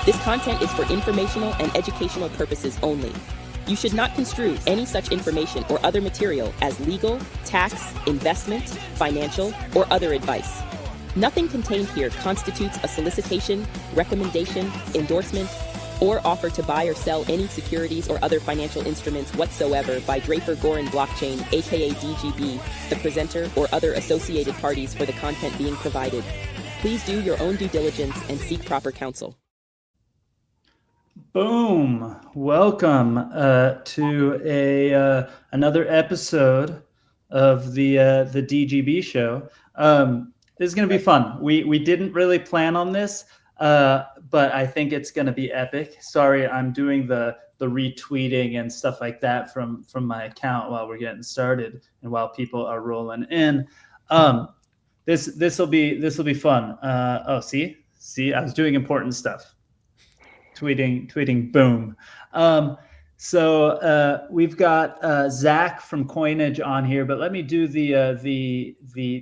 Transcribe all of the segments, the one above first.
This content is for informational and educational purposes only. You should not construe any such information or other material as legal, tax, investment, financial, or other advice. Nothing contained here constitutes a solicitation, recommendation, endorsement, or offer to buy or sell any securities or other financial instruments whatsoever by Draper Gorin Blockchain, aka DGB, the presenter, or other associated parties for the content being provided. Please do your own due diligence and seek proper counsel. Boom! Welcome to another episode of the DGB show. This is going to be fun. We didn't really plan on this, but I think it's going to be epic. Sorry, I'm doing the retweeting and stuff like that from my account while we're getting started and while people are rolling in. This will be fun. Oh, see, I was doing important stuff. Tweeting, boom. So we've got Zack from Coinage on here, but let me do the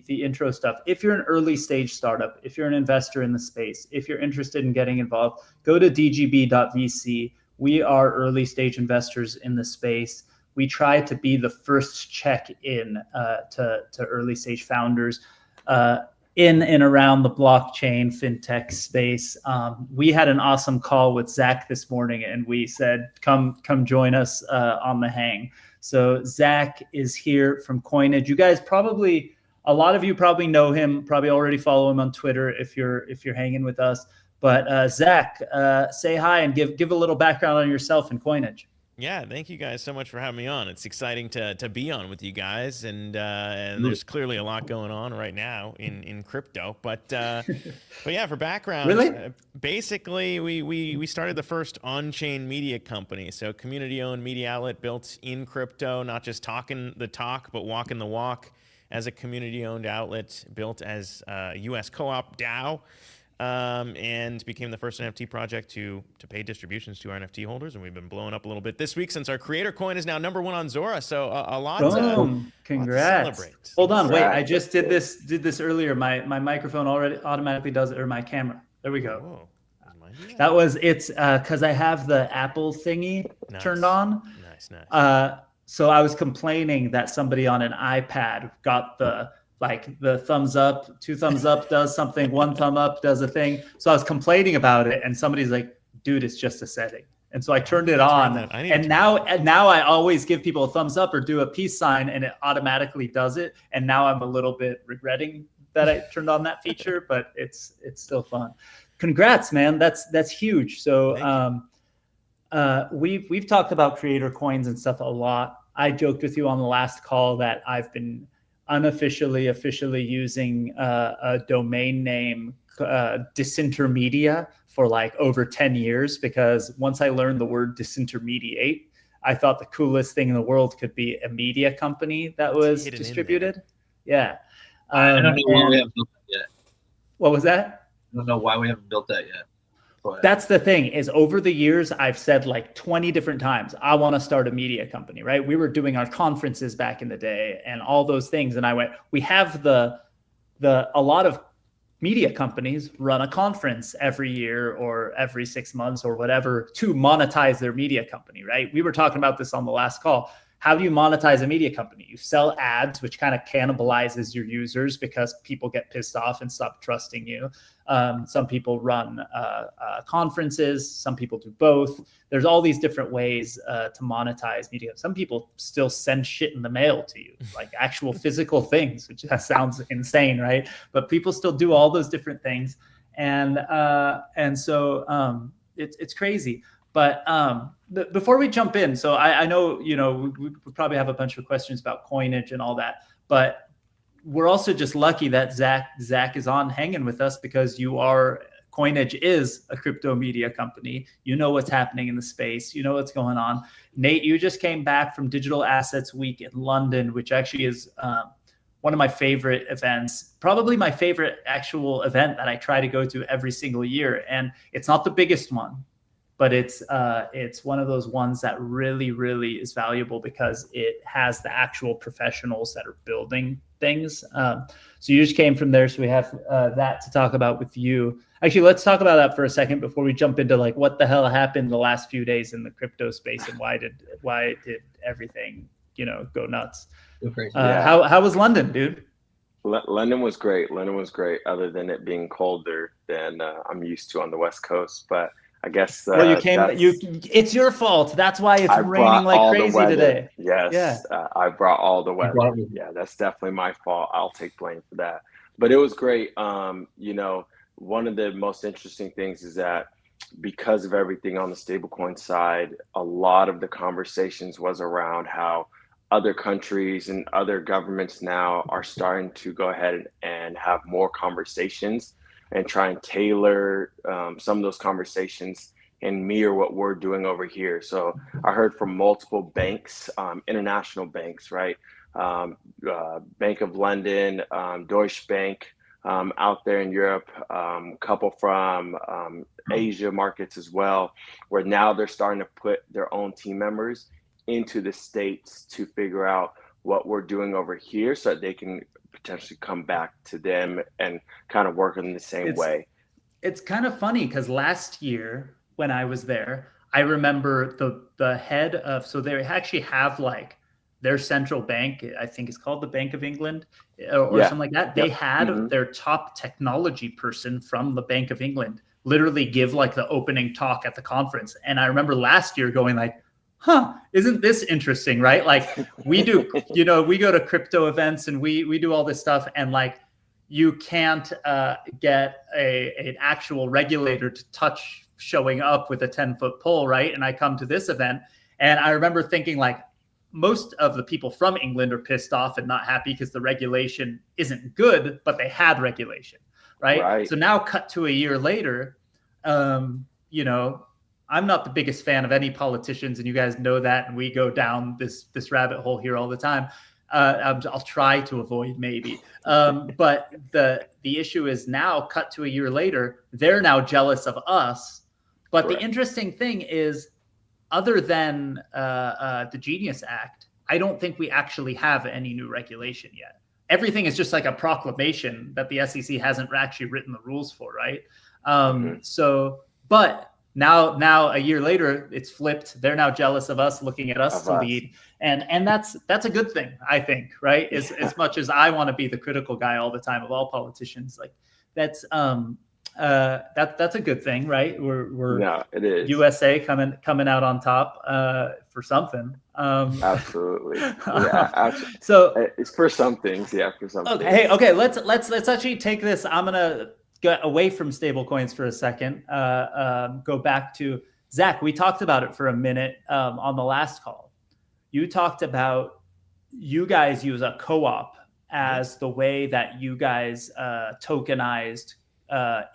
intro stuff. If you're an early stage startup, if you're an investor in the space, if you're interested in getting involved, go to dgb.vc. We are early stage investors in the space. We try to be the first check in to early stage founders in and around the blockchain fintech space. We had an awesome call with Zack this morning, and we said, come join us on the hang. So Zack is here from Coinage. You guys a lot of you probably know him, probably already follow him on Twitter if you're hanging with us. But Zack, say hi and give a little background on yourself and Coinage. Yeah, thank you guys so much for having me on. It's exciting to be on with you guys, and there's clearly a lot going on right now in crypto. But yeah, for background, really, basically we started the first on-chain media company, so community-owned media outlet built in crypto, not just talking the talk but walking the walk, as a community-owned outlet built as a U.S. co-op DAO. And became the first NFT project to pay distributions to our NFT holders, and we've been blowing up a little bit this week since our creator coin is now #1 on Zora. So a lot Congrats. to celebrate. Hold on, wait, I just did this earlier. My microphone already automatically does it, or my camera. There we go. Whoa. It's because I have the Apple thingy turned on. Nice. So I was complaining that somebody on an iPad got the thumbs up, 2 thumbs up does something, 1 thumb up does a thing. So I was complaining about it, and somebody's like, dude, it's just a setting. And so I turned it on, and now I always give people a thumbs up or do a peace sign, and it automatically does it. And now I'm a little bit regretting that I turned on that feature, but it's still fun. Congrats, man. That's huge. So we've talked about creator coins and stuff a lot. I joked with you on the last call that I've been officially using a domain name disintermedia for like over 10 years, because once I learned the word disintermediate, I thought the coolest thing in the world could be a media company that was distributed. Yeah. I don't know why we haven't built that yet. What was that? I don't know why we haven't built that yet. That's the thing, is over the years, I've said like 20 different times, I want to start a media company, right? We were doing our conferences back in the day and all those things. And I went, we have a lot of media companies run a conference every year or every 6 months or whatever to monetize their media company, right? We were talking about this on the last call. How do you monetize a media company? You sell ads, which kind of cannibalizes your users because people get pissed off and stop trusting you. Some people run conferences. Some people do both. There's all these different ways to monetize media. Some people still send shit in the mail to you, like actual physical things, which sounds insane, right? But people still do all those different things. And so it's crazy. But before we jump in, so I know, we probably have a bunch of questions about Coinage and all that, but we're also just lucky that Zack is on hanging with us, because Coinage is a crypto media company. You know what's happening in the space. You know what's going on. Nate, you just came back from Digital Assets Week in London, which actually is one of my favorite events, probably my favorite actual event that I try to go to every single year. And it's not the biggest one, but it's one of those ones that really, really is valuable because it has the actual professionals that are building things. So you just came from there, so we have that to talk about with you. Actually, let's talk about that for a second before we jump into like what the hell happened the last few days in the crypto space and why did everything go nuts. How was London, dude? London was great. London was great, other than it being colder than I'm used to on the West Coast. But I guess well, it's your fault. That's why it's raining like crazy today. Yes, yeah. I brought all the weather. Yeah, that's definitely my fault. I'll take blame for that. But it was great. One of the most interesting things is that because of everything on the stablecoin side, a lot of the conversations was around how other countries and other governments now are starting to go ahead and have more conversations and try and tailor some of those conversations and mirror what we're doing over here. So I heard from multiple banks, international banks, right? Bank of London, Deutsche Bank out there in Europe, a couple from Asia markets as well, where now they're starting to put their own team members into the States to figure out what we're doing over here so that they can potentially come back to them and kind of work in the same way. It's kind of funny because last year when I was there, I remember the head of, so they actually have like their central bank, I think it's called the Bank of England or something like that. They had their top technology person from the Bank of England literally give like the opening talk at the conference. And I remember last year going like, isn't this interesting, right? Like we do, we go to crypto events and we do all this stuff, and like you can't get an actual regulator to touch showing up with a 10-foot pole, right? And I come to this event and I remember thinking like most of the people from England are pissed off and not happy because the regulation isn't good, but they had regulation, right? So now cut to a year later, I'm not the biggest fan of any politicians, and you guys know that, and we go down this rabbit hole here all the time. I'll try to avoid maybe. But the issue is now, cut to a year later, they're now jealous of us. But the interesting thing is, other than the Genius Act, I don't think we actually have any new regulation yet. Everything is just like a proclamation that the SEC hasn't actually written the rules for, right? But now a year later, it's flipped. They're now jealous of us, looking at us to lead, and that's a good thing, I think, right? As much as I want to be the critical guy all the time of all politicians, like that's a good thing, right? It is. USA coming out on top for something. Absolutely. Yeah. So it's for some things, for some. Okay. Okay. Let's actually take this. I'm gonna get away from stable coins for a second. Go back to Zack. We talked about it for a minute on the last call. You talked about you guys use a co-op as the way that you guys tokenized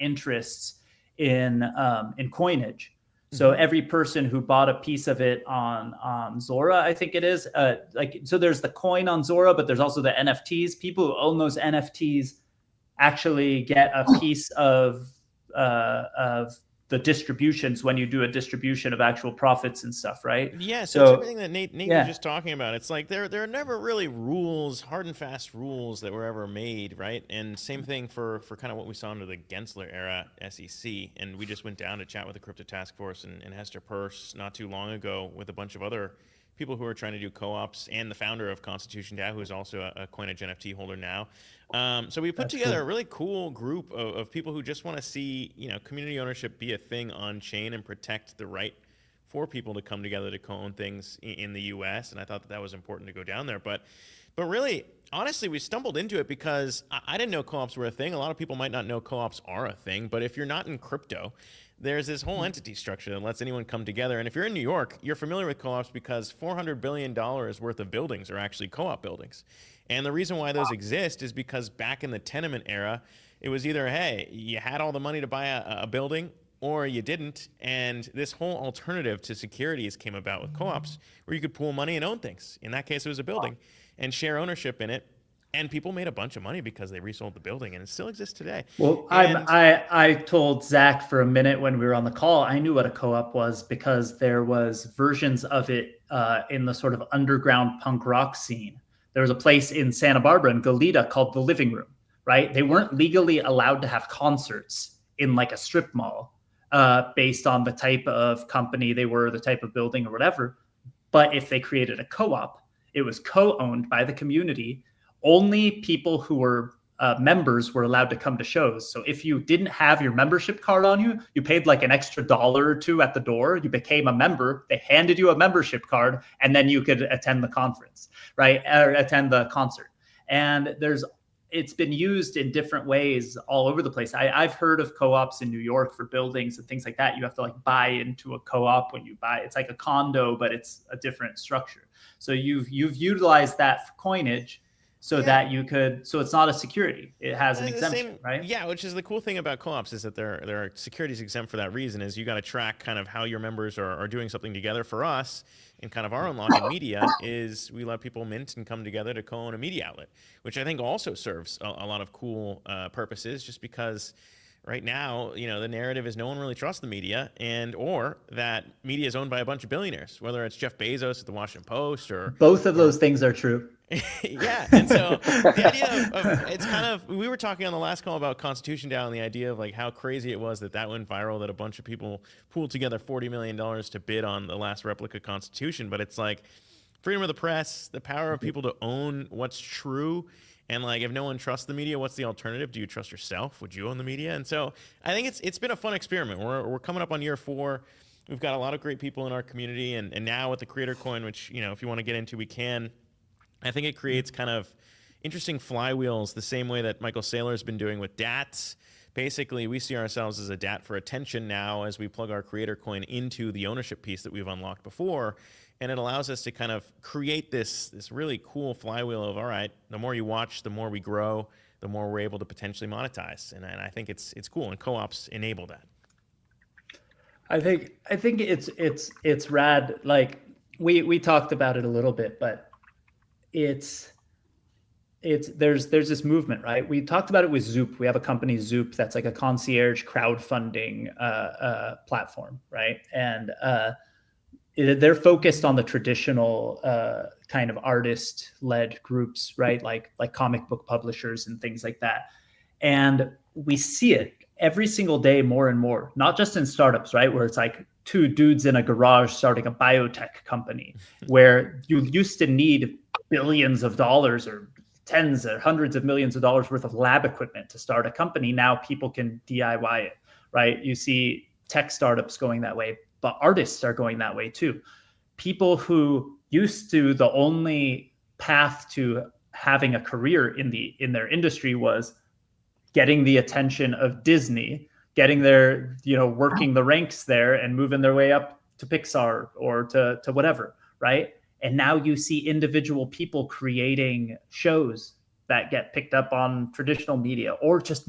interests in Coinage. So every person who bought a piece of it on Zora, I think it is, so there's the coin on Zora, but there's also the NFTs. People who own those NFTs actually get a piece of the distributions when you do a distribution of actual profits and stuff, right? Yeah, so it's everything that Nate was just talking about. It's like there are never really rules, hard and fast rules that were ever made, right? And same thing for kind of what we saw under the Gensler era SEC. And we just went down to chat with the Crypto Task Force and Hester Peirce not too long ago with a bunch of other people who are trying to do co-ops, and the founder of Constitution DAO, who is also a Coinage NFT holder now. So we put together a really cool group of people who just want to see, community ownership be a thing on chain and protect the right for people to come together to co-own things in the US. And I thought that was important to go down there. But really, honestly, we stumbled into it because I didn't know co-ops were a thing. A lot of people might not know co-ops are a thing, but if you're not in crypto, there's this whole entity structure that lets anyone come together. And if you're in New York, you're familiar with co-ops because $400 billion worth of buildings are actually co-op buildings. And the reason why those exist is because back in the tenement era, it was either, hey, you had all the money to buy a building or you didn't. And this whole alternative to securities came about with co-ops where you could pool money and own things. In that case, it was a building and share ownership in it. And people made a bunch of money because they resold the building, and it still exists today. Well, And I told Zack for a minute when we were on the call, I knew what a co-op was because there was versions of it in the sort of underground punk rock scene. There was a place in Santa Barbara in Goleta called The Living Room, right? They weren't legally allowed to have concerts in like a strip mall based on the type of company they were, the type of building or whatever. But if they created a co-op, it was co-owned by the community. Only people who were members were allowed to come to shows. So if you didn't have your membership card on you, you paid like an extra $1 or $2 at the door. You became a member. They handed you a membership card, and then you could attend the conference, right? Or attend the concert. And it's been used in different ways all over the place. I've heard of co-ops in New York for buildings and things like that. You have to like buy into a co-op when you buy. It's like a condo, but it's a different structure. So you've utilized that for Coinage. So that you could, so it's not a security. It has an exemption, right? Yeah, which is the cool thing about co-ops is that there are securities exempt for that reason. Is you got to track kind of how your members are doing something together. For us, in kind of our unlocking media, is we let people mint and come together to co-own a media outlet, which I think also serves a lot of cool purposes. Just because right now, the narrative is no one really trusts the media, or that media is owned by a bunch of billionaires, whether it's Jeff Bezos at the Washington Post or both of those things are true. Yeah, and so the idea of it's kind of, we were talking on the last call about Constitution DAO and the idea of like how crazy it was that went viral, that a bunch of people pooled together $40 million to bid on the last replica Constitution. But it's like freedom of the press, the power of people to own what's true. And like, if no one trusts the media, what's the alternative? Do you trust yourself? Would you own the media? And so I think it's been a fun experiment. We're coming up on year 4. We've got a lot of great people in our community, and now with the Creator Coin, which if you want to get into, we can. I think it creates kind of interesting flywheels the same way that Michael Saylor's been doing with DATs. Basically, we see ourselves as a DAT for attention now as we plug our Creator Coin into the ownership piece that we've unlocked before. And it allows us to kind of create this really cool flywheel of, all right, the more you watch, the more we grow, the more we're able to potentially monetize. And I think it's cool, and co-ops enable that. I think it's rad. Like we talked about it a little bit, but there's this movement, right? We talked about it with Zoop. We have a company, Zoop, that's like a concierge crowdfunding platform, right? And they're focused on the traditional kind of artist-led groups, right? Like comic book publishers and things like that. And we see it every single day more and more, not just in startups, right? Where it's like 2 dudes in a garage starting a biotech company, where you used to need billions of dollars or tens or hundreds of millions of dollars worth of lab equipment to start a company. Now people can DIY it, right? You see tech startups going that way, but artists are going that way too. People who used to, the only path to having a career in their industry was getting the attention of Disney, getting their, working the ranks there and moving their way up to Pixar or to whatever, right? And now you see individual people creating shows that get picked up on traditional media or just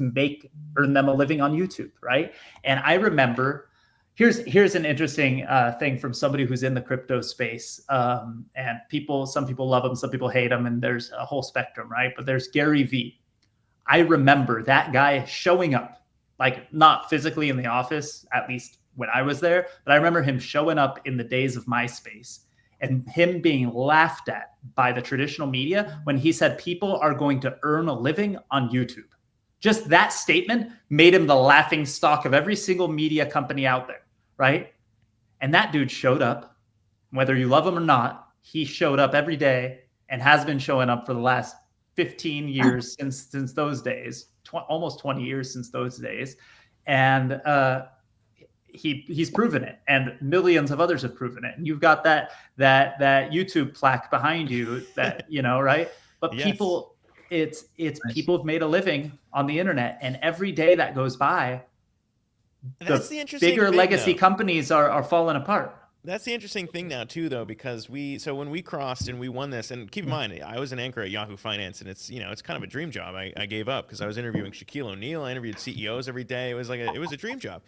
earn them a living on YouTube, right? And I remember, here's an interesting thing from somebody who's in the crypto space. And some people love him, some people hate him, and there's a whole spectrum, right? But there's Gary Vee. I remember that guy showing up, like not physically in the office, at least when I was there, but I remember him showing up in the days of MySpace and him being laughed at by the traditional media when he said people are going to earn a living on YouTube. Just that statement made him the laughing stock of every single media company out there, right? And that dude showed up, whether you love him or not, he showed up every day and has been showing up for the last 15 years since those days, almost 20 years since those days. And he's proven it, and millions of others have proven it. And you've got that YouTube plaque behind you that, right? But yes. People, it's nice. People have made a living on the internet, and every day that goes by, the interesting bigger legacy companies are falling apart. That's the interesting thing now too, though, because when we crossed and we won this, and keep in mind, I was an anchor at Yahoo Finance, and it's kind of a dream job. I gave up because I was interviewing Shaquille O'Neal. I interviewed CEOs every day. It was a dream job.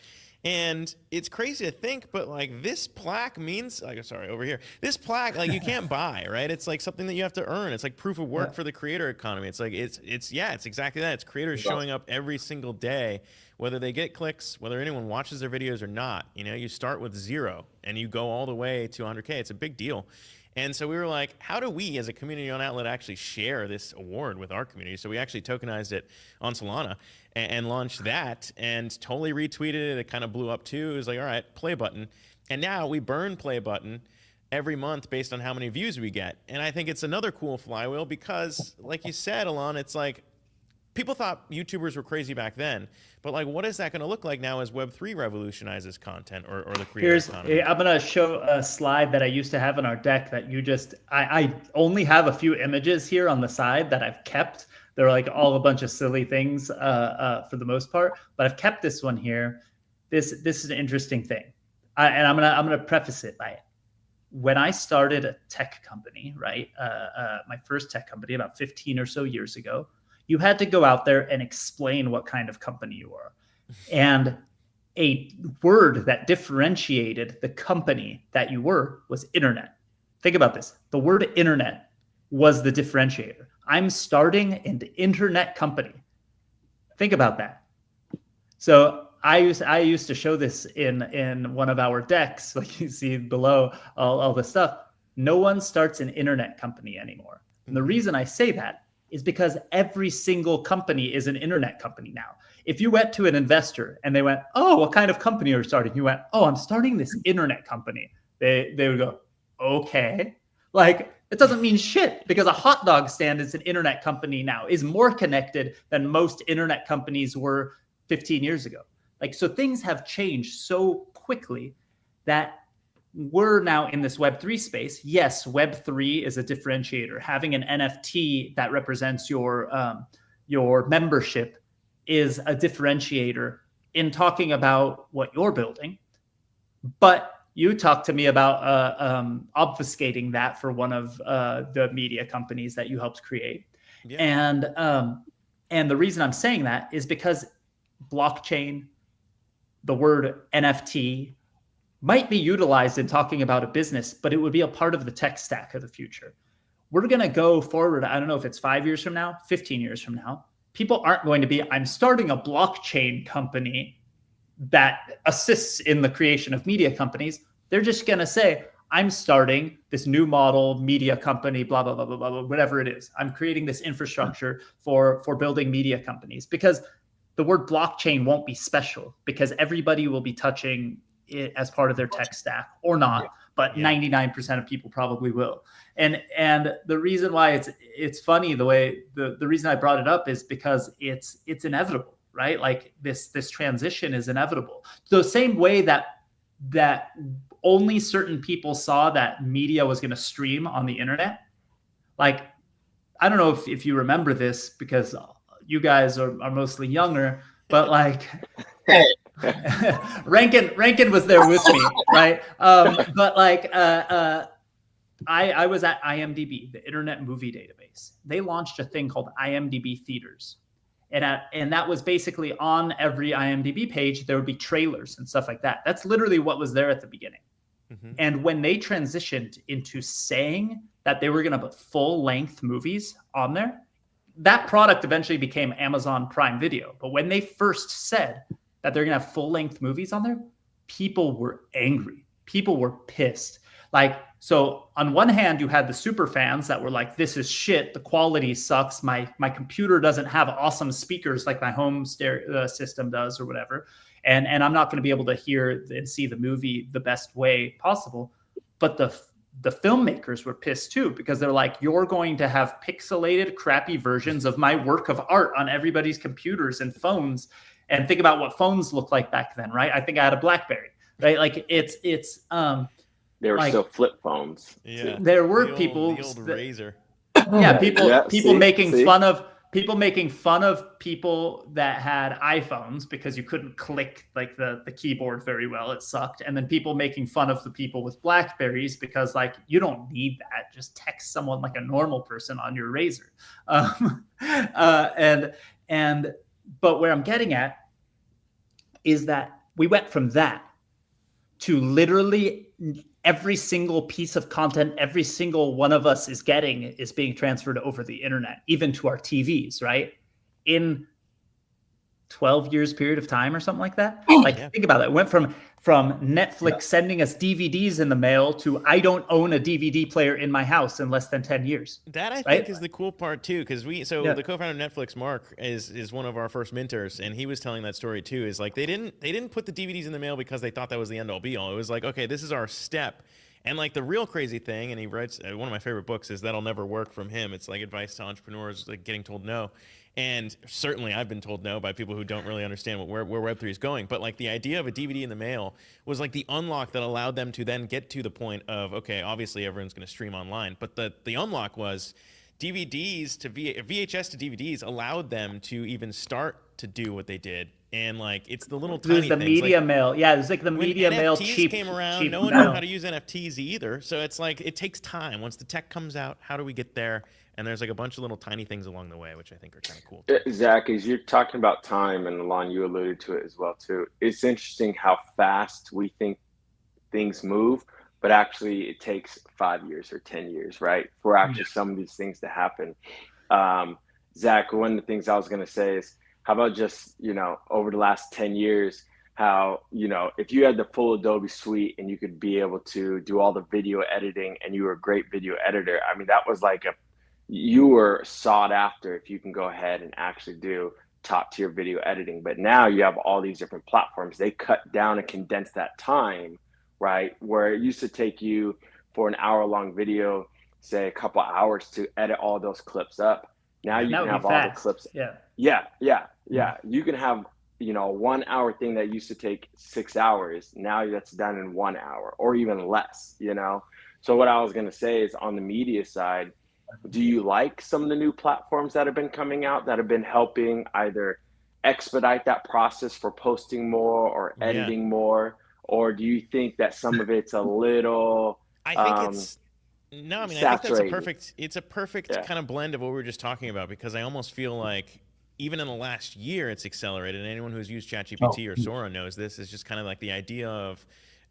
And it's crazy to think, but like this plaque means, like, sorry, over here, this plaque, like you can't buy, right? It's like something that you have to earn. It's like proof of work for the creator economy. It's like, it's exactly that. It's creators showing up every single day, whether they get clicks, whether anyone watches their videos or not. You start with 0 and you go all the way to 100K. It's a big deal. And so we were like, how do we as a community-owned outlet actually share this award with our community? So we actually tokenized it on Solana and launched that and totally retweeted it. It kind of blew up too. It was like, all right, play button. And now we burn play button every month based on how many views we get. And I think it's another cool flywheel because, like you said, Alon, it's like people thought YouTubers were crazy back then. But like, what is that going to look like now as Web3 revolutionizes content or the creator economy? I'm going to show a slide that I used to have in our deck that I only have a few images here on the side that I've kept. They're like all a bunch of silly things for the most part, but I've kept this one here. This is an interesting thing. And I'm going to preface it by, when I started a tech company, right? My first tech company about 15 or so years ago, you had to go out there and explain what kind of company you were. And a word that differentiated the company that you were was internet. Think about this. The word internet was the differentiator. I'm starting an internet company. Think about that. So I used to show this in one of our decks, like you see below all the stuff. No one starts an internet company anymore. And the reason I say that is because every single company is an internet company now. If you went to an investor and they went, "Oh, what kind of company are you starting?" You went, "Oh, I'm starting this internet company." They would go, "Okay." Like, it doesn't mean shit, because a hot dog stand is an internet company now, is more connected than most internet companies were 15 years ago. Like, so things have changed so quickly that we're now in this Web3 space. Yes, Web3 is a differentiator. Having an NFT that represents your membership is a differentiator in talking about what you're building. But you talked to me about obfuscating that for one of the media companies that you helped create. Yeah. And the reason I'm saying that is because blockchain, the word NFT, might be utilized in talking about a business, but it would be a part of the tech stack of the future. We're going to go forward. I don't know if it's 5 years from now, 15 years from now. People aren't going to be, "I'm starting a blockchain company that assists in the creation of media companies." They're just going to say, "I'm starting this new model media company, blah, blah, blah, blah, blah, whatever it is. I'm creating this infrastructure for building media companies." Because the word blockchain won't be special, because everybody will be touching it as part of their tech stack or not, but 99% of people probably will. And the reason why it's funny, the reason I brought it up is because it's inevitable, right? Like this transition is inevitable. The same way that only certain people saw that media was going to stream on the internet. Like, I don't know if you remember this, because you guys are mostly younger, but like, Rankin was there with me, right? But like, I was at IMDb, the Internet Movie Database. They launched a thing called IMDb Theaters. And that was basically on every IMDb page, there would be trailers and stuff like that. That's literally what was there at the beginning. Mm-hmm. And when they transitioned into saying that they were going to put full-length movies on there, that product eventually became Amazon Prime Video. But when they first said that they're going to have full-length movies on there, people were angry. People were pissed. Like, so on one hand, you had the super fans that were like, "This is shit. The quality sucks. My computer doesn't have awesome speakers like my home stereo system does, or whatever. And I'm not going to be able to hear and see the movie the best way possible." But the filmmakers were pissed too, because they're like, "You're going to have pixelated, crappy versions of my work of art on everybody's computers and phones." And think about what phones looked like back then, right? I think I had a BlackBerry, right? Like it's they were still flip phones. Yeah, there were the people, old Razor. Yeah, people making fun of people making fun of people that had iPhones because you couldn't click like the keyboard very well. It sucked. And then people making fun of the people with Blackberries because like, you don't need that. Just text someone like a normal person on your Razor. But where I'm getting at is that we went from that to literally every single piece of content every single one of us is getting is being transferred over the internet, even to our TVs, right? In 12 years period of time or something like that. Like, think about that. It went from Netflix sending us DVDs in the mail to I don't own a DVD player in my house in less than 10 years. That I think is the cool part too, because the co-founder of Netflix, Mark, is one of our first mentors, and he was telling that story too. Is like they didn't put the DVDs in the mail because they thought that was the end all be all. It was like, okay, this is our step. And like the real crazy thing, and he writes one of my favorite books is That'll Never Work from him. It's like advice to entrepreneurs, like getting told no. And certainly I've been told no by people who don't really understand where Web3 is going. But like the idea of a DVD in the mail was like the unlock that allowed them to then get to the point of, okay, obviously everyone's going to stream online. But the unlock was DVDs to VHS to DVDs allowed them to even start to do what they did. And like it's the little tiny things. There's the media mail. Yeah, it's like the media mail cheap. Came around, no one knew how to use NFTs either. So it's like it takes time. Once the tech comes out, how do we get there? And there's like a bunch of little tiny things along the way, which I think are kind of cool. Zach, as you're talking about time, and Alon, you alluded to it as well too. It's interesting how fast we think things move, but actually it takes 5 years or 10 years, right, for actually some of these things to happen. Zach, one of the things I was going to say is, how about just, over the last 10 years, how, if you had the full Adobe suite and you could be able to do all the video editing and you were a great video editor, I mean, that was like you were sought after if you can go ahead and actually do top tier video editing. But now you have all these different platforms. They cut down and condense that time, right? Where it used to take you for an hour-long video, say a couple hours to edit all those clips up. Now you can have all the clips. Yeah. You can have, 1 hour thing that used to take 6 hours. Now that's done in 1 hour or even less, So what I was going to say is, on the media side, do you like some of the new platforms that have been coming out that have been helping either expedite that process for posting more or editing more? Or do you think that some of it's a little I think that's a perfect kind of blend of what we were just talking about, because I almost feel like even in the last year it's accelerated. And anyone who's used ChatGPT or Sora knows this is just kind of like the idea of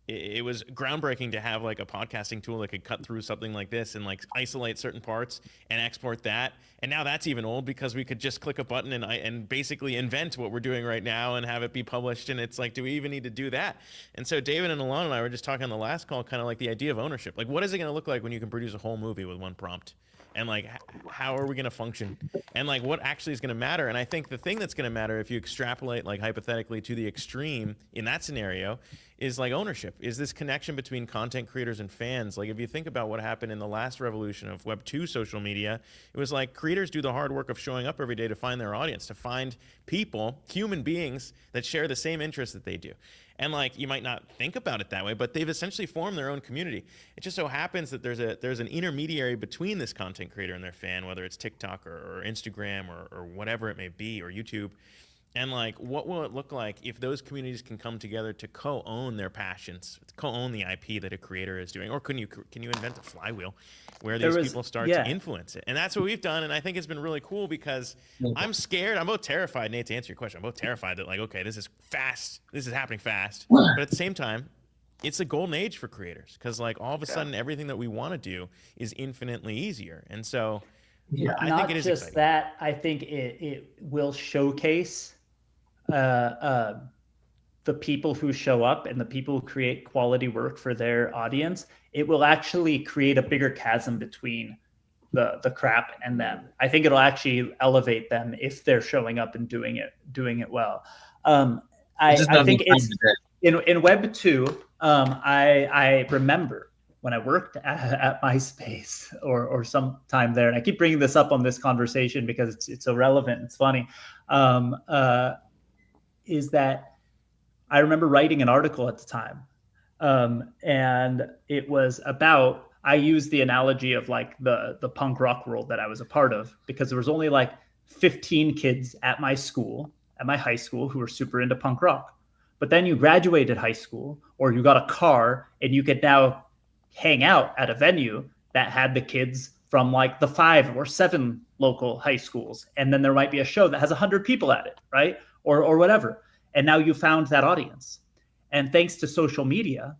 it was groundbreaking to have like a podcasting tool that could cut through something like this and like isolate certain parts and export that. And now that's even old, because we could just click a button and basically invent what we're doing right now and have it be published. And it's like, do we even need to do that? And so David and Alon and I were just talking on the last call, kind of like the idea of ownership. Like, what is it going to look like when you can produce a whole movie with one prompt? And like, how are we going to function? And like, what actually is going to matter? And I think the thing that's going to matter, if you extrapolate like hypothetically to the extreme in that scenario, is like ownership. Is this connection between content creators and fans? Like, if you think about what happened in the last revolution of Web 2 social media, it was like creators do the hard work of showing up every day to find their audience, to find people, human beings that share the same interests that they do. And like, you might not think about it that way, but they've essentially formed their own community. It just so happens that there's an intermediary between this content creator and their fan, whether it's TikTok or Instagram or whatever it may be, or YouTube. And like, what will it look like if those communities can come together to co-own their passions, co-own the IP that a creator is doing? Or can you invent a flywheel where these people start to influence it? And that's what we've done. And I think it's been really cool, because I'm scared. I'm both terrified, Nate, to answer your question. I'm both terrified that like, okay, this is fast. This is happening fast. But at the same time, it's a golden age for creators, because like all of a sudden everything that we want to do is infinitely easier. And so I think it is just exciting. That. I think it will showcase the people who show up and the people who create quality work for their audience. It will actually create a bigger chasm between the crap and them. I think it'll actually elevate them if they're showing up and doing it well. I think it's in Web 2. I remember when I worked at MySpace or sometime there, and I keep bringing this up on this conversation because it's so relevant. It's funny. Is that I remember writing an article at the time, and it was about, I used the analogy of like the punk rock world that I was a part of, because there was only like 15 kids at my school, at my high school, who were super into punk rock. But then you graduated high school, or you got a car, and you could now hang out at a venue that had the kids from like the 5 or 7 local high schools. And then there might be a show that has 100 people at it, right? Or whatever. And now you found that audience. And thanks to social media,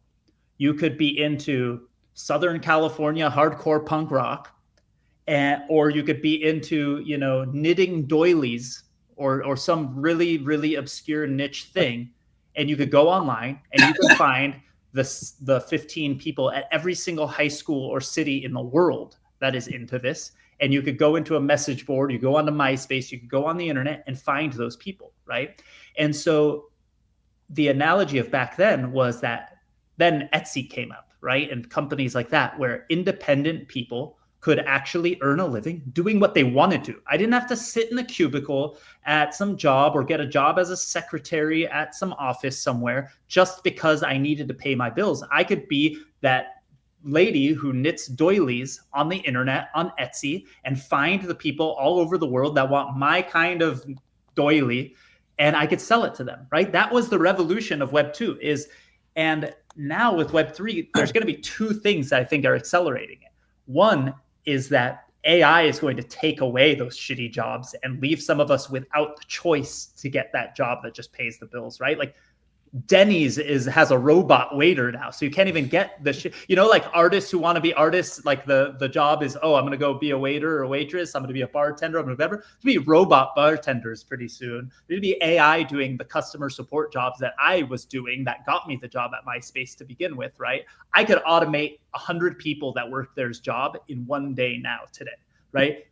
you could be into Southern California hardcore punk rock, or you could be into, you know, knitting doilies or some really, really obscure niche thing. And you could go online and you could find the 15 people at every single high school or city in the world that is into this. And you could go into a message board, you go onto MySpace, you could go on the internet and find those people, right? And so the analogy of back then was that then Etsy came up, right? And companies like that, where independent people could actually earn a living doing what they wanted to. I didn't have to sit in a cubicle at some job or get a job as a secretary at some office somewhere just because I needed to pay my bills. I could be that lady who knits doilies on the internet, on Etsy, and find the people all over the world that want my kind of doily, and I could sell it to them, right? That was the revolution of Web 2 and now with Web 3, there's going to be 2 things that I think are accelerating it. One is that AI is going to take away those shitty jobs and leave some of us without the choice to get that job that just pays the bills, right? Like Denny's has a robot waiter now, so you can't even get the shit. You know, like artists who want to be artists, like the job is, oh, I'm going to go be a waiter or a waitress. I'm going to be a bartender. I'm going to whatever. To be robot bartenders pretty soon. There'd be AI doing the customer support jobs that I was doing that got me the job at MySpace to begin with, right? I could automate 100 people that work their job in one day now today, right?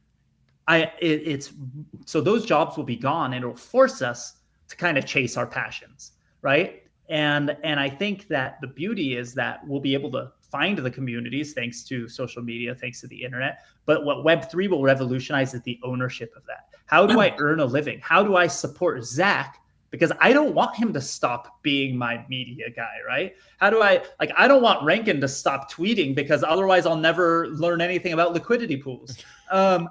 So those jobs will be gone, and it'll force us to kind of chase our passions. Right. And I think that the beauty is that we'll be able to find the communities thanks to social media, thanks to the internet. But what Web3 will revolutionize is the ownership of that. How do I earn a living? How do I support Zack? Because I don't want him to stop being my media guy, right? How do I don't want Rankin to stop tweeting, because otherwise I'll never learn anything about liquidity pools. And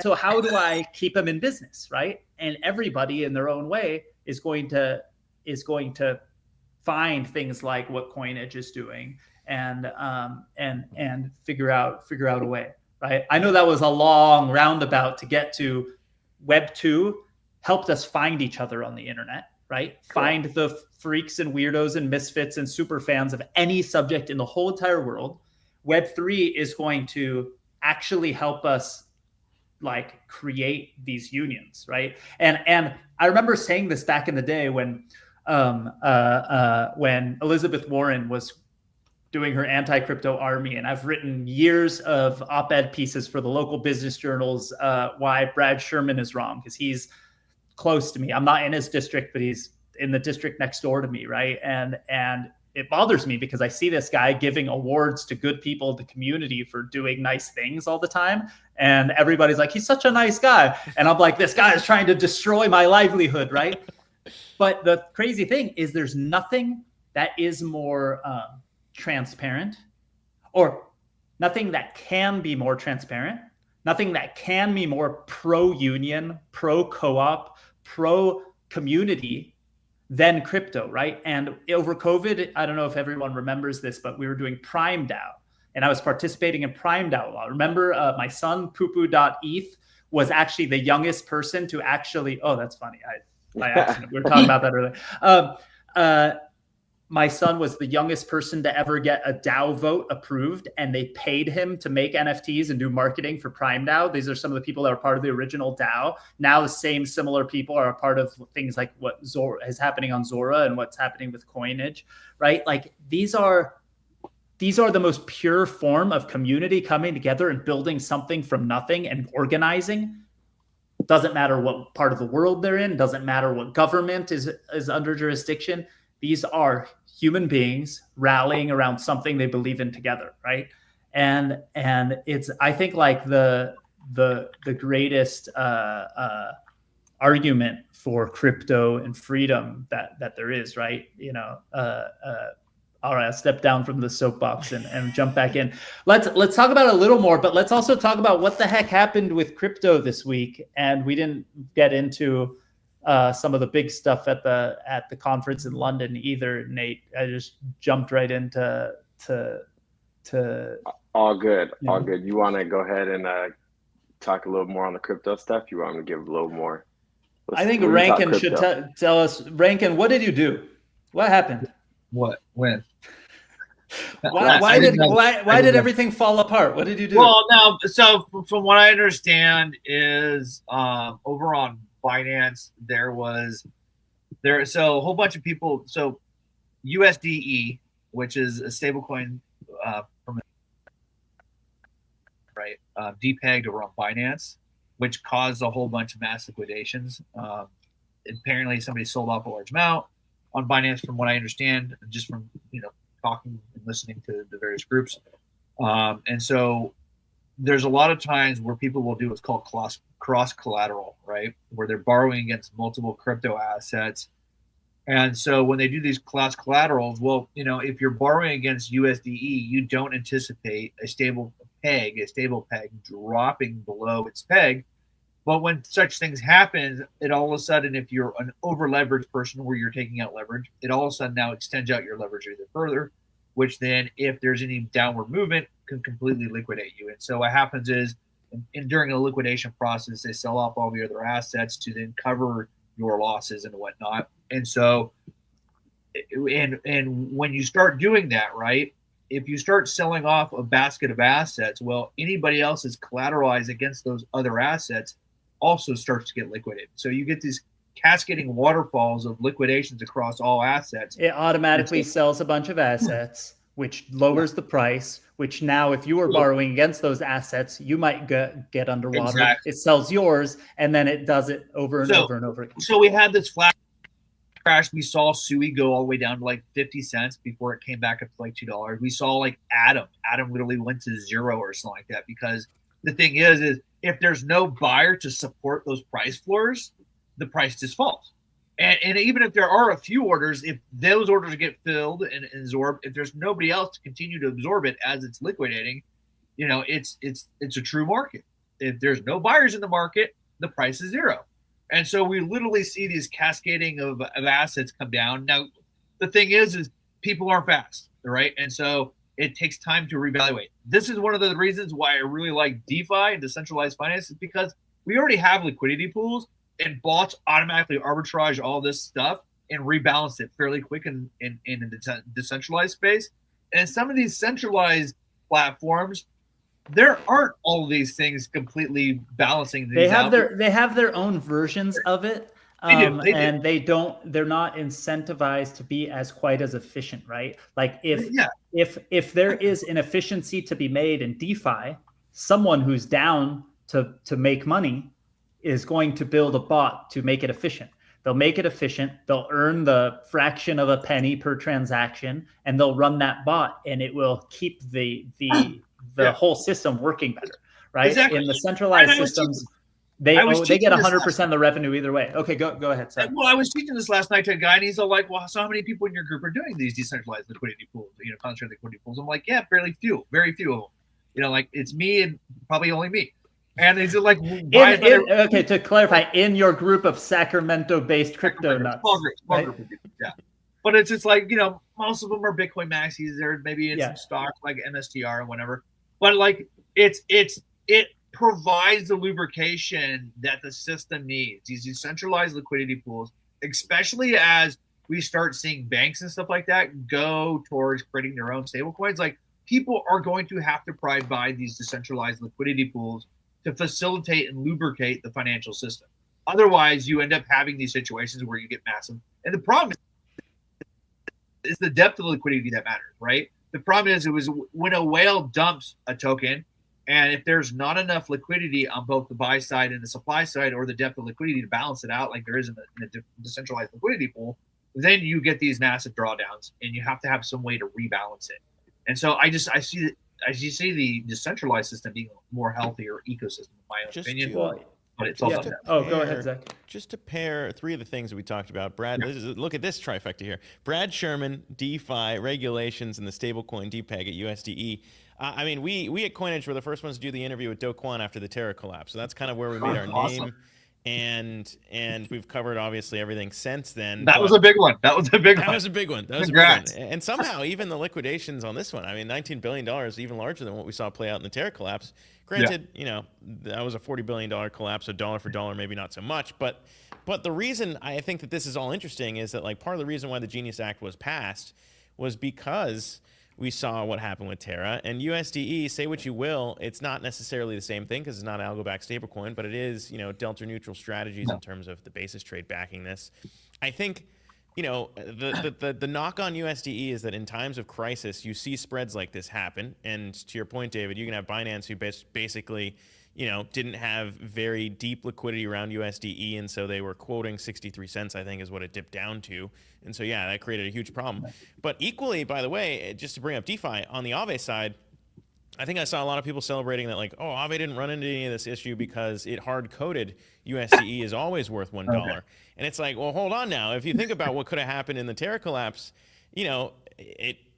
so how do I keep him in business, right? And everybody in their own way is going to find things like what Coinage is doing and figure out a way, right? I know that was a long roundabout to get to. Web 2 helped us find each other on the internet, right? Cool. Find the freaks and weirdos and misfits and super fans of any subject in the whole entire world. Web 3 is going to actually help us like create these unions, right? And I remember saying this back in the day when Elizabeth Warren was doing her anti-crypto army, and I've written years of op-ed pieces for the local business journals why Brad Sherman is wrong, because he's close to me. I'm not in his district, but he's in the district next door to me, right? And it bothers me because I see this guy giving awards to good people in the community for doing nice things all the time. And everybody's like, he's such a nice guy. And I'm like, this guy is trying to destroy my livelihood, right? But the crazy thing is there's nothing that is more transparent, or nothing that can be more transparent, nothing that can be more pro-union, pro-co-op, pro-community than crypto, right? And over COVID, I don't know if everyone remembers this, but we were doing Prime DAO, and I was participating in Prime DAO a lot. Remember, my son, poopoo.eth, was actually the youngest person to actually, oh, that's funny. By accident. We were talking about that earlier. My son was the youngest person to ever get a DAO vote approved, and they paid him to make NFTs and do marketing for Prime DAO. These are some of the people that are part of the original DAO. Now the same similar people are a part of things like what is happening on Zora and what's happening with Coinage, right? Like these are the most pure form of community coming together and building something from nothing and organizing. Doesn't matter what part of the world they're in, doesn't matter what government is under jurisdiction. These are human beings rallying around something they believe in together, right? And it's, I think, like the greatest argument for crypto and freedom that there is, right? You know, All right, I'll step down from the soapbox and jump back in. Let's talk about it a little more, but let's also talk about what the heck happened with crypto this week. And we didn't get into some of the big stuff at the conference in London either, Nate. I just jumped right into all good. All good. You want to go ahead and talk a little more on the crypto stuff? You want me to give a little more? I think Rankin should tell us. Rankin, what did you do? What happened? What? When? Why did everything fall apart? What did you do? Well, no. So from what I understand is over on Binance so a whole bunch of people. So USDE, which is a stablecoin from depegged over on Binance, which caused a whole bunch of mass liquidations. Apparently, somebody sold off a large amount on Binance, from what I understand, just from talking and listening to the various groups. And so there's a lot of times where people will do what's called cross collateral, right? Where they're borrowing against multiple crypto assets. And so when they do these cross collaterals, well, if you're borrowing against USDE, you don't anticipate a stable peg dropping below its peg. But when such things happen, it all of a sudden, if you're an over-leveraged person where you're taking out leverage, it all of a sudden now extends out your leverage even further, which then, if there's any downward movement, can completely liquidate you. And so what happens is, during a liquidation process, they sell off all the other assets to then cover your losses and whatnot. And so, and when you start doing that, right, if you start selling off a basket of assets, well, anybody else is collateralized against those other assets also starts to get liquidated. So you get these cascading waterfalls of liquidations across all assets. It automatically sells a bunch of assets, which lowers the price, which now if you were borrowing against those assets, you might get underwater. Exactly. It sells yours, and then it does it over and over and over again. So we had this flash crash. We saw Sui go all the way down to like 50 cents before it came back up to like $2. We saw like Atom literally went to 0 or something like that, because the thing is if there's no buyer to support those price floors, the price just falls. And even if there are a few orders, if those orders get filled and absorbed, if there's nobody else to continue to absorb it as it's liquidating, it's a true market. If there's no buyers in the market, the price is 0. And so we literally see these cascading of assets come down. Now, the thing is people aren't fast, right? And so it takes time to reevaluate. This is one of the reasons why I really like DeFi and decentralized finance, is because we already have liquidity pools, and bots automatically arbitrage all this stuff and rebalance it fairly quick in the decentralized space. And some of these centralized platforms, there aren't all these things completely balancing these out. They have their own versions of it. They do. And they're not incentivized to be quite as efficient, right? Like if there is an efficiency to be made in DeFi, someone who's down to make money is going to build a bot to make it efficient. They'll make it efficient. They'll earn the fraction of a penny per transaction, and they'll run that bot, and it will keep the whole system working better, right? Exactly. In the centralized systems, they get 100% of the revenue either way. Okay, go ahead, Seth. Well, I was teaching this last night to a guy, and he's all like, well, so how many people in your group are doing these decentralized liquidity pools, concentrated liquidity pools? I'm like, yeah, very few of them. Like it's me and probably only me. And is it like, okay, to clarify, in your group of Sacramento-based crypto nuts. Small group of people, yeah. But it's just like, most of them are Bitcoin maxis. There maybe in some stocks like MSTR and whatever. But like it provides the lubrication that the system needs. These decentralized liquidity pools, especially as we start seeing banks and stuff like that go towards creating their own stablecoins. Like, people are going to have to provide these decentralized liquidity pools to facilitate and lubricate the financial system. Otherwise, you end up having these situations where you get massive. And the problem is the depth of liquidity that matters, right? The problem is when a whale dumps a token, and if there's not enough liquidity on both the buy side and the supply side, or the depth of liquidity to balance it out, like there is in a decentralized liquidity pool, then you get these massive drawdowns, and you have to have some way to rebalance it. And so I see the decentralized system being a more healthier ecosystem, in my opinion. but it's all Just done to now. Oh, go ahead, Zach. Just to pair three of the things that we talked about, Brad, look at this trifecta here. Brad Sherman, DeFi, regulations, and the stablecoin DPEG at USDE. I mean, we at Coinage were the first ones to do the interview with Do Kwon after the Terra collapse. So that's kind of where we made our name. And we've covered obviously everything since then. That was a big one. That was a big one. That was a big one. And somehow even the liquidations on this one, I mean, $19 billion, even larger than what we saw play out in the Terra collapse. Granted, you know, that was a $40 billion collapse, so dollar for dollar, maybe not so much. But the reason I think that this is all interesting is that, like, part of the reason why the Genius Act was passed was because we saw what happened with Terra. And USDE, say what you will, it's not necessarily the same thing because it's not an algo-backed stablecoin, but it is, you know, delta-neutral strategies in terms of the basis trade backing this. I think, you know, the knock on USDE is that in times of crisis, you see spreads like this happen. And to your point, David, you can have Binance who basically, you know, didn't have very deep liquidity around USDE, and so they were quoting 63 cents, I think, is what it dipped down to. And so, yeah, that created a huge problem. But equally, by the way, just to bring up DeFi, on the Aave side, I think I saw a lot of people celebrating that, like, oh, Aave didn't run into any of this issue because it hard-coded USDE is always worth $1. Okay. And it's like, well, hold on now. If you think about what could have happened in the Terra collapse, you know,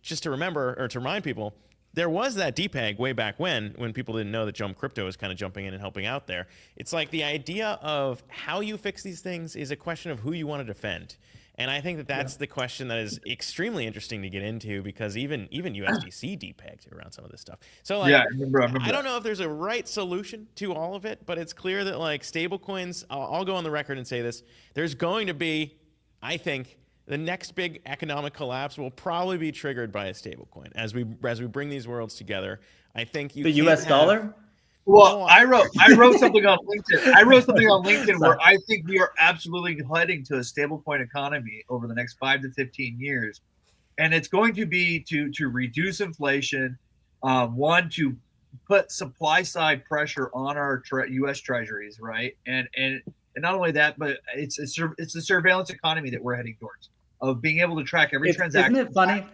just to remember or to remind people, there was that DPEG way back when people didn't know that Jump Crypto was kind of jumping in and helping out there. It's like the idea of how you fix these things is a question of who you want to defend. And I think that that's the question that is extremely interesting to get into because even USDC DPEG'd around some of this stuff. So like, yeah, I remember I don't know if there's a right solution to all of it, but it's clear that like stablecoins, I'll go on the record and say this, there's going to be, I think, the next big economic collapse will probably be triggered by a stablecoin as we bring these worlds together. I think you the U.S. dollar. Well, I wrote something on LinkedIn. Where I think we are absolutely heading to a stablecoin economy over the next 5 to 15 years, and it's going to be to reduce inflation, one to put supply side pressure on our U.S. treasuries, right, and not only that, but it's a surveillance economy that we're heading towards of being able to track every transaction. Isn't it funny?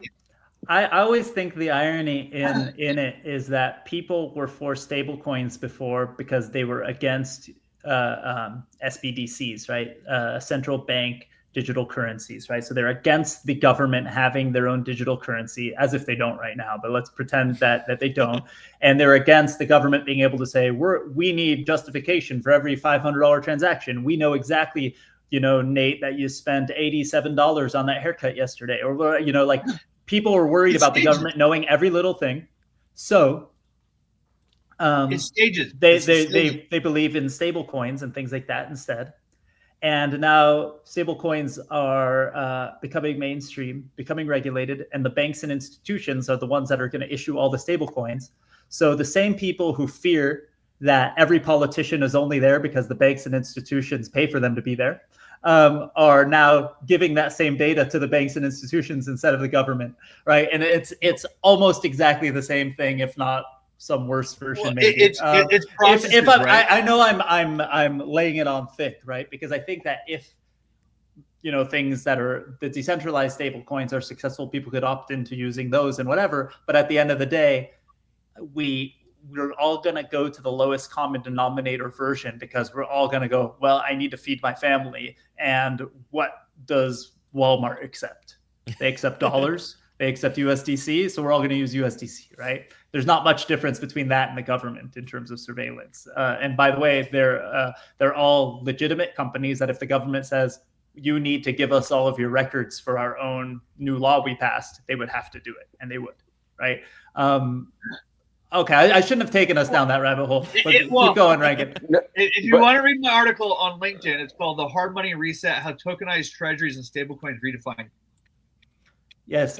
I always think the irony in it is that people were for stablecoins before because they were against SBDCs, right? Central bank digital currencies, right? So they're against the government having their own digital currency, as if they don't right now, but let's pretend that they don't. And they're against the government being able to say, we need justification for every $500 transaction. We know exactly, you know, Nate, that you spent $87 on that haircut yesterday, or, you know, like, people are worried about the government knowing every little thing. So it's stages. They believe in stable coins and things like that instead. And now stable coins are becoming mainstream, becoming regulated, and the banks and institutions are the ones that are going to issue all the stable coins. So the same people who fear that every politician is only there because the banks and institutions pay for them to be there, are now giving that same data to the banks and institutions instead of the government, right? And it's almost exactly the same thing, if not some worse version. Well, maybe it's processes, right? I know I'm laying it on thick, right? Because I think that if, you know, things that are the decentralized stable coins are successful, people could opt into using those and whatever. But at the end of the day, we're all going to go to the lowest common denominator version because we're all going to go, well, I need to feed my family. And what does Walmart accept? They accept dollars. They accept USDC. So we're all going to use USDC, right? There's not much difference between that and the government in terms of surveillance. And by the way, they're all legitimate companies that if the government says, you need to give us all of your records for our own new law we passed, they would have to do it. And they would, right? Okay, I shouldn't have taken us down that rabbit hole. But keep going, Rankin. If you want to read my article on LinkedIn, it's called "The Hard Money Reset: How Tokenized Treasuries and Stablecoins Redefined." Yes.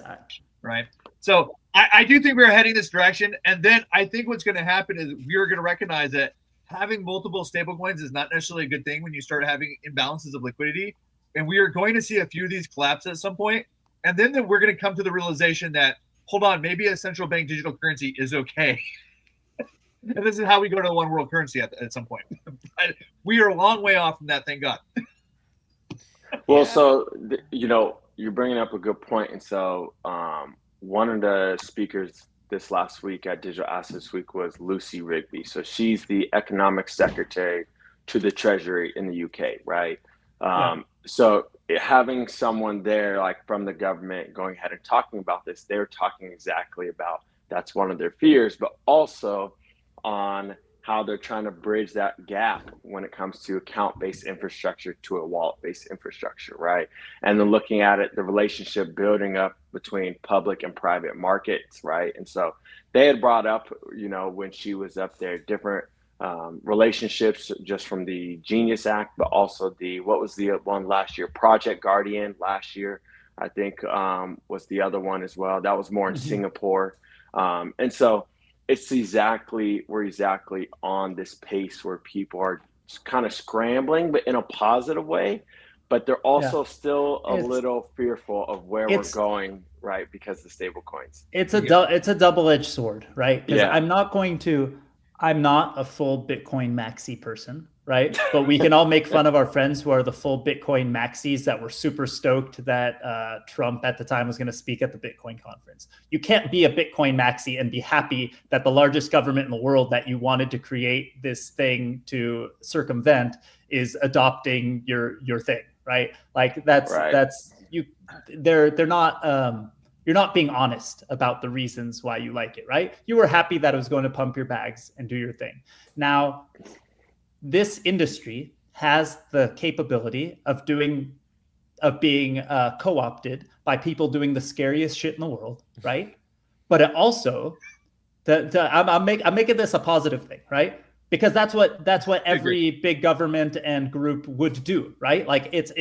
Right. So I do think we're heading this direction, and then I think what's going to happen is we are going to recognize that having multiple stablecoins is not necessarily a good thing when you start having imbalances of liquidity, and we are going to see a few of these collapse at some point, and then we're going to come to the realization that, hold on, maybe a central bank digital currency is okay. And this is how we go to the one world currency at some point. We are a long way off from that, thank God. Well, so, you know, you're bringing up a good point. And so one of the speakers this last week at Digital Assets Week was Lucy Rigby. So she's the economic secretary to the Treasury in the UK, right? So having someone there, like from the government, going ahead and talking about this, they're talking exactly about that's one of their fears, but also on how they're trying to bridge that gap when it comes to account-based infrastructure to a wallet-based infrastructure, right? And then looking at it, the relationship building up between public and private markets, right? And so they had brought up, when she was up there, different relationships just from the Genius Act, but also what was the one last year? Project Guardian last year, I think was the other one as well. That was more in Singapore. And so we're exactly on this pace where people are kind of scrambling, but in a positive way, but they're also still a little fearful of where we're going, right? Because the stable coins. It's a double-edged sword, right? Because I'm not a full Bitcoin maxi person, right? But we can all make fun of our friends who are the full Bitcoin maxis that were super stoked that Trump at the time was going to speak at the Bitcoin conference. You can't be a Bitcoin maxi and be happy that the largest government in the world that you wanted to create this thing to circumvent is adopting your thing, right? Like that's you. They're not. You're not being honest about the reasons why you like it, right? You were happy that it was going to pump your bags and do your thing. Now, this industry has the capability of being co-opted by people doing the scariest shit in the world, right? But it also, I'm making this a positive thing, right? Because that's what every big government and group would do, right? Like it's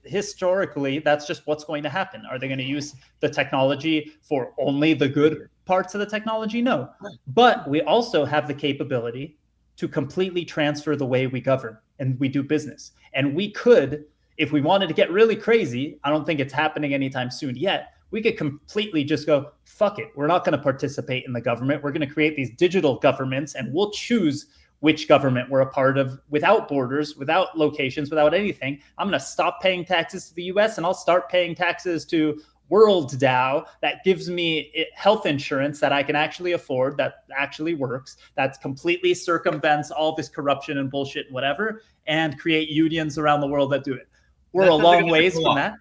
historically, that's just what's going to happen. Are they going to use the technology for only the good parts of the technology? No. But we also have the capability to completely transfer the way we govern and we do business. And we could, if we wanted to get really crazy, I don't think it's happening anytime soon yet, we could completely just go, fuck it. We're not going to participate in the government. We're going to create these digital governments and we'll choose which government we're a part of without borders, without locations, without anything. I'm going to stop paying taxes to the US and I'll start paying taxes to WorldDAO that gives me health insurance that I can actually afford, that actually works, that completely circumvents all this corruption and bullshit and whatever, and create unions around the world that do it. We're a long ways from that.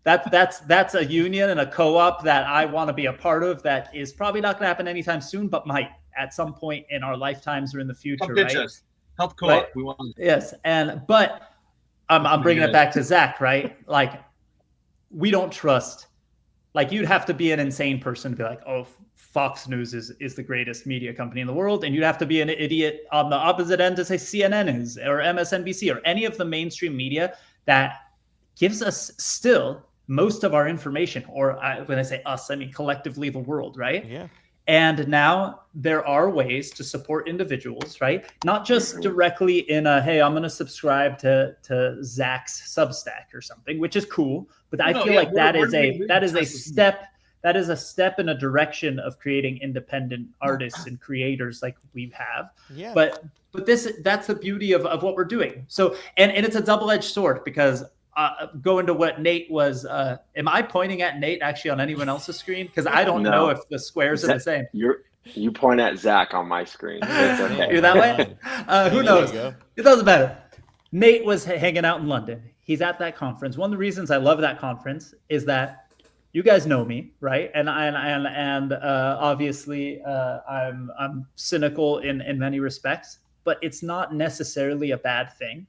That's a union and a co-op that I want to be a part of that is probably not going to happen anytime soon, but might at some point in our lifetimes or in the future, right? Health co-op. Right. We want to. Yes, but I'm bringing it back to Zack, right? Like, we don't trust. Like, you'd have to be an insane person to be like, oh, Fox News is the greatest media company in the world, and you'd have to be an idiot on the opposite end to say CNN is, or MSNBC, or any of the mainstream media that gives us still most of our information, or when I say us, I mean collectively the world, right? Yeah. And now there are ways to support individuals, right? Not just directly in a, hey, I'm going to subscribe to Zack's Substack or something, which is cool. But I feel like that is a step in a direction of creating independent artists and creators like we have. Yeah. But that's the beauty of what we're doing. So, and it's a double-edged sword because going to what Nate was, am I pointing at Nate actually on anyone else's screen? Because I don't know if the squares are the same. You point at Zack on my screen. Okay. You're that way? Who knows? It doesn't matter. Nate was hanging out in London. He's at that conference. One of the reasons I love that conference is that you guys know me, right? And obviously I'm cynical in many respects, but it's not necessarily a bad thing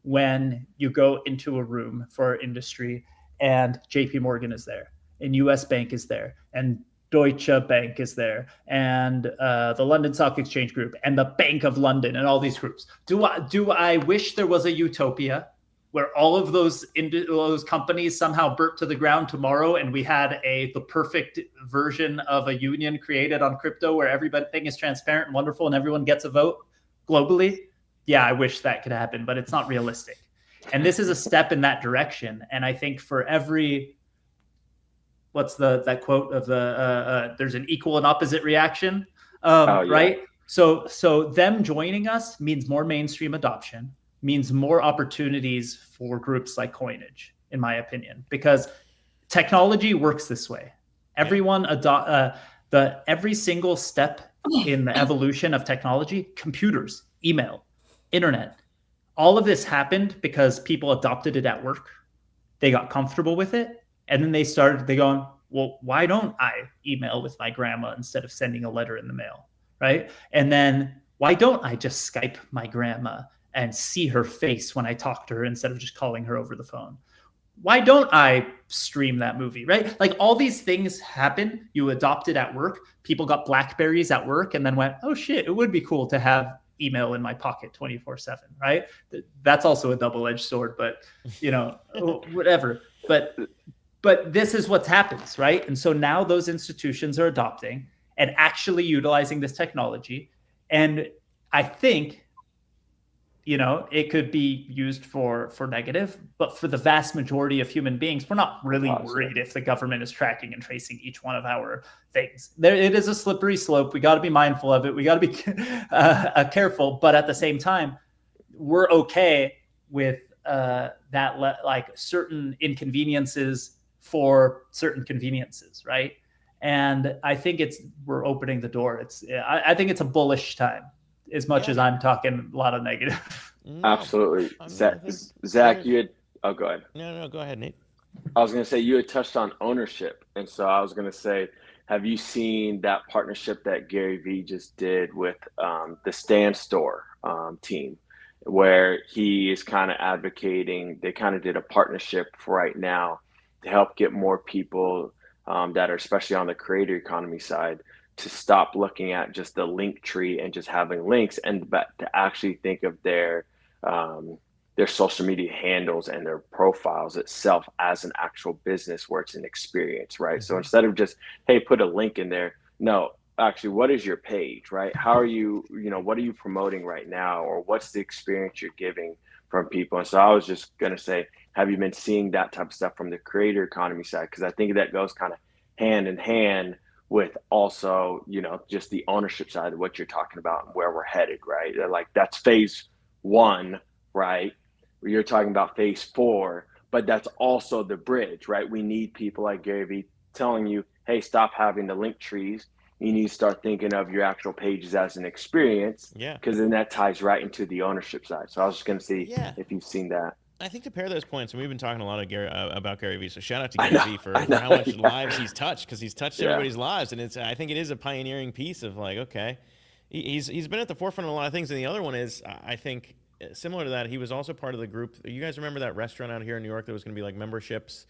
when you go into a room for industry and JP Morgan is there and US Bank is there and Deutsche Bank is there and the London Stock Exchange Group and the Bank of London and all these groups. Do I wish there was a utopia where all of those companies somehow burnt to the ground tomorrow and we had the perfect version of a union created on crypto where everything is transparent and wonderful and everyone gets a vote globally? Yeah, I wish that could happen, but it's not realistic. And this is a step in that direction. And I think for every, what's that quote of there's an equal and opposite reaction, right? So them joining us means more mainstream adoption, means more opportunities for groups like Coinage, in my opinion, because technology works this way. Everyone every single step in the evolution of technology, computers, email, internet. All of this happened because people adopted it at work. They got comfortable with it. And then they going, well, why don't I email with my grandma instead of sending a letter in the mail? Right. And then why don't I just Skype my grandma and see her face when I talk to her instead of just calling her over the phone? Why don't I stream that movie, right? Like all these things happen. You adopt it at work. People got BlackBerries at work and then went, oh shit, it would be cool to have email in my pocket 24/7, right? That's also a double-edged sword, but whatever. But this is what happens, right? And so now those institutions are adopting and actually utilizing this technology. And I think it could be used for negative, but for the vast majority of human beings, we're not really worried if the government is tracking and tracing each one of our things. It is a slippery slope. We got to be mindful of it. We got to be careful, but at the same time, we're okay with like certain inconveniences for certain conveniences, right? And I think we're opening the door. I think it's a bullish time. As much as I'm talking a lot of negative. No, absolutely. Zach, you had, go ahead. No, go ahead, Nate. I was going to say, you had touched on ownership. And so I was going to say, have you seen that partnership that Gary Vee just did with the Stand Store team, where he is kind of advocating, they kind of did a partnership for right now to help get more people that are especially on the creator economy side to stop looking at just the link tree and just having links, and to actually think of their social media handles and their profiles itself as an actual business where it's an experience, right? Mm-hmm. So instead of just, hey, put a link in there, no, actually, what is your page, right? How are you, what are you promoting right now? Or what's the experience you're giving from people? And so I was just going to say, have you been seeing that type of stuff from the creator economy side? Because I think that goes kind of hand in hand with also, just the ownership side of what you're talking about and where we're headed, right? Like that's phase 1, right? You're talking about phase 4, but that's also the bridge, right? We need people like Gary Vee telling you, hey, stop having the link trees. You need to start thinking of your actual pages as an experience. Yeah. Because then that ties right into the ownership side. So I was just going to see if you've seen that. I think to pair those points, and we've been talking a lot of about Gary Vee, so shout out to Gary Vee for how much lives he's touched, because he's touched everybody's lives, and I think it is a pioneering piece of like, okay, he's been at the forefront of a lot of things, and the other one is, I think, similar to that, he was also part of the group. You guys remember that restaurant out here in New York that was going to be like memberships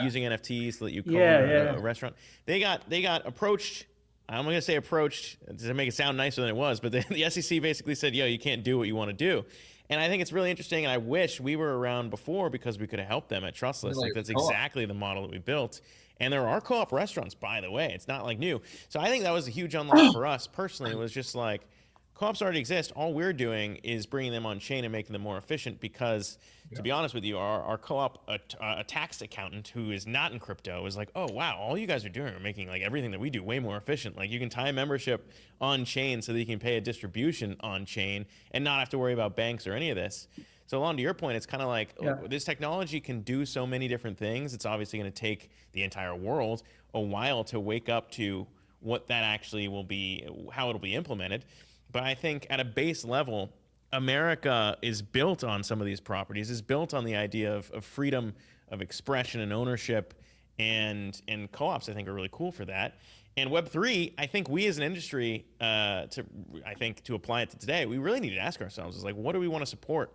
using NFTs so that you call a restaurant? They got approached. I'm going to say approached to make it sound nicer than it was, but the SEC basically said, yo, you can't do what you want to do. And I think it's really interesting, and I wish we were around before because we could have helped them at Trustless. Like that's exactly the model that we built. And there are co-op restaurants, by the way. It's not like new. So I think that was a huge unlock for us personally. It was just like, co-ops already exist. All we're doing is bringing them on chain and making them more efficient because, to be honest with you, our co-op, a tax accountant who is not in crypto is like, oh, wow, all you guys are doing are making like everything that we do way more efficient. Like you can tie a membership on chain so that you can pay a distribution on chain and not have to worry about banks or any of this. So along to your point, it's kind of like this technology can do so many different things. It's obviously going to take the entire world a while to wake up to what that actually will be, how it'll be implemented. But I think at a base level, America is built on some of these properties, is built on the idea of freedom of expression and ownership, and co-ops I think are really cool for that. And Web3, I think we as an industry, to apply it to today, we really need to ask ourselves is like, what do we want to support?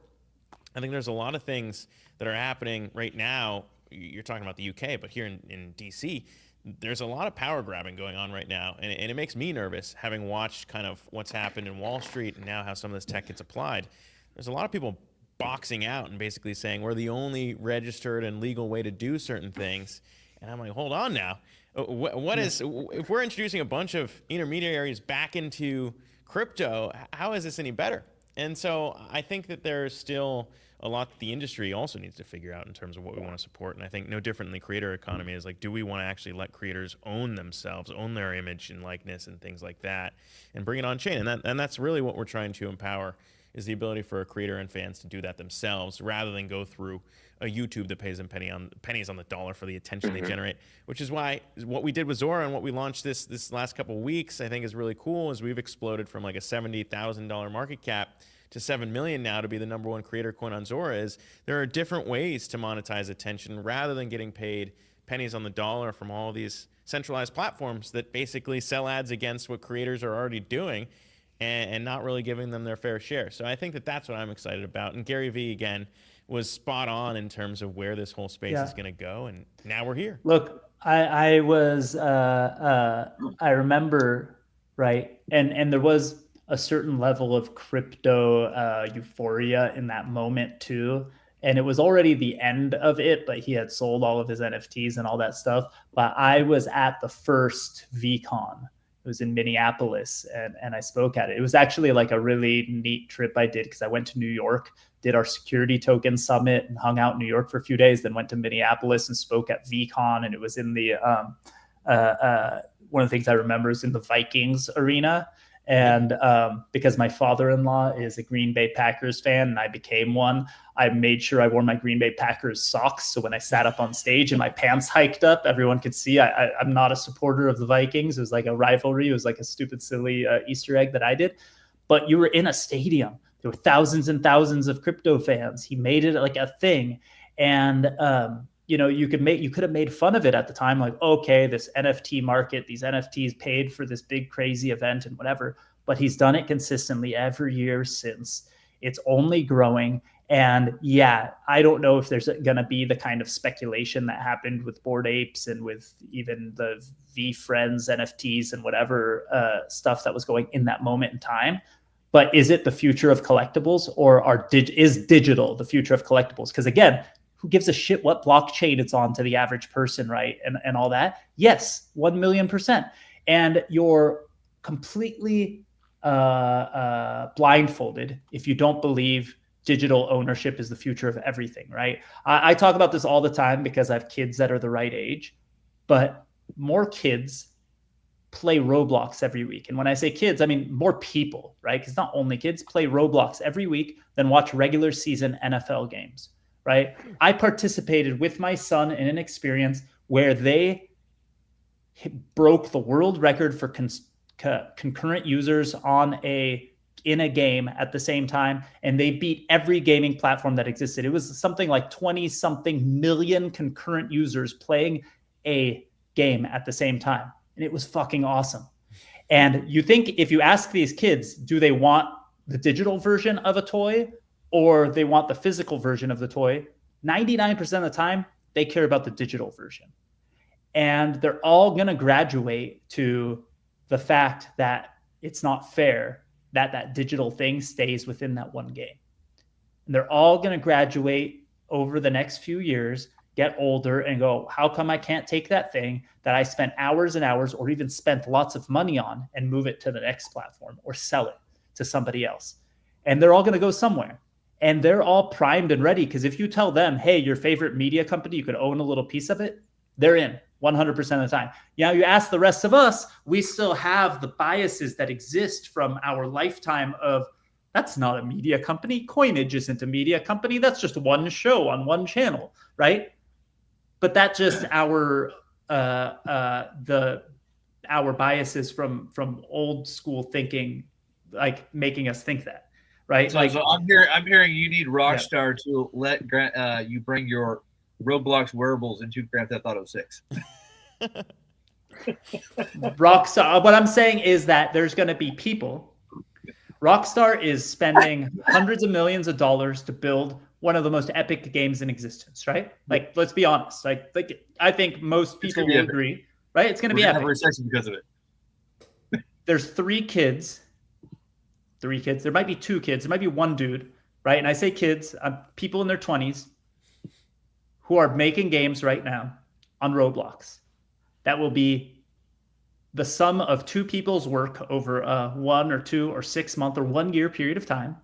I think there's a lot of things that are happening right now. You're talking about the UK, but here in DC, there's a lot of power grabbing going on right now, and it makes me nervous having watched kind of what's happened in Wall Street and now how some of this tech gets applied. There's a lot of people boxing out and basically saying we're the only registered and legal way to do certain things. And I'm like, hold on now. If we're introducing a bunch of intermediaries back into crypto, how is this any better? And so I think that there's still a lot that the industry also needs to figure out in terms of what we want to support. And I think no different than the creator economy is like, do we want to actually let creators own themselves, own their image and likeness and things like that, and bring it on chain? And that's really what we're trying to empower, is the ability for a creator and fans to do that themselves rather than go through a YouTube that pays them pennies on the dollar for the attention they generate, which is why what we did with Zora and what we launched this last couple of weeks, I think is really cool, is we've exploded from like a $70,000 market cap to 7 million now to be the number one creator coin on Zora, is there are different ways to monetize attention rather than getting paid pennies on the dollar from all of these centralized platforms that basically sell ads against what creators are already doing and not really giving them their fair share. So I think that that's what I'm excited about. And Gary Vee, again, was spot on in terms of where this whole space is going to go. And now we're here. Look, I remember, right. And there was a certain level of crypto euphoria in that moment too. And it was already the end of it, but he had sold all of his NFTs and all that stuff. But I was at the first VCon. It was in Minneapolis, and I spoke at it. It was actually like a really neat trip I did, because I went to New York, did our security token summit, and hung out in New York for a few days, then went to Minneapolis and spoke at VCon. And it was in the one of the things I remember is in the Vikings arena. And because my father-in-law is a Green Bay Packers fan and I became one, I made sure I wore my Green Bay Packers socks. So when I sat up on stage and my pants hiked up, everyone could see I'm not a supporter of the Vikings. It was like a rivalry. It was like a stupid, silly Easter egg that I did. But you were in a stadium. There were thousands and thousands of crypto fans. He made it like a thing. And you could have made fun of it at the time, like, okay, this NFT market, these NFTs paid for this big crazy event and whatever, but he's done it consistently every year since. It's only growing. And yeah, I don't know if there's going to be the kind of speculation that happened with Bored Apes and with even the V-Friends NFTs and whatever stuff that was going in that moment in time. But is it the future of collectibles, or is digital the future of collectibles? Because again, who gives a shit what blockchain it's on to the average person, right? And all that. Yes, 1,000,000%. And you're completely blindfolded if you don't believe digital ownership is the future of everything, right? I talk about this all the time because I have kids that are the right age, but more kids play Roblox every week. And when I say kids, I mean more people, right? Because not only kids play Roblox every week than watch regular season NFL games. Right? I participated with my son in an experience where they broke the world record for concurrent users in a game at the same time, and they beat every gaming platform that existed. It was something like 20-something million concurrent users playing a game at the same time, and it was fucking awesome. And you think if you ask these kids, do they want the digital version of a toy or they want the physical version of the toy, 99% of the time, they care about the digital version. And they're all going to graduate to the fact that it's not fair that that digital thing stays within that one game. And they're all going to graduate over the next few years, get older, and go, how come I can't take that thing that I spent hours and hours or even spent lots of money on and move it to the next platform or sell it to somebody else? And they're all going to go somewhere. And they're all primed and ready, because if you tell them, hey, your favorite media company, you could own a little piece of it, they're in 100% of the time. Now you ask the rest of us, we still have the biases that exist from our lifetime of, that's not a media company. Coinage isn't a media company. That's just one show on one channel, right? But that's just our biases from old school thinking, like making us think that. Right. So, so I'm hearing you need Rockstar to let you bring your Roblox wearables into Grand Theft Auto 6. Rockstar. What I'm saying is that there's going to be people. Rockstar is spending hundreds of millions of dollars to build one of the most epic games in existence. Right. Like, let's be honest. Like I think most people will agree. Right. It's going to be epic. Because of it. There's three kids. There might be two kids. There might be one dude, right? And I say kids, people in their 20s who are making games right now on Roblox. That will be the sum of two people's work over a 1 or 2 or 6 month or 1 year period of time.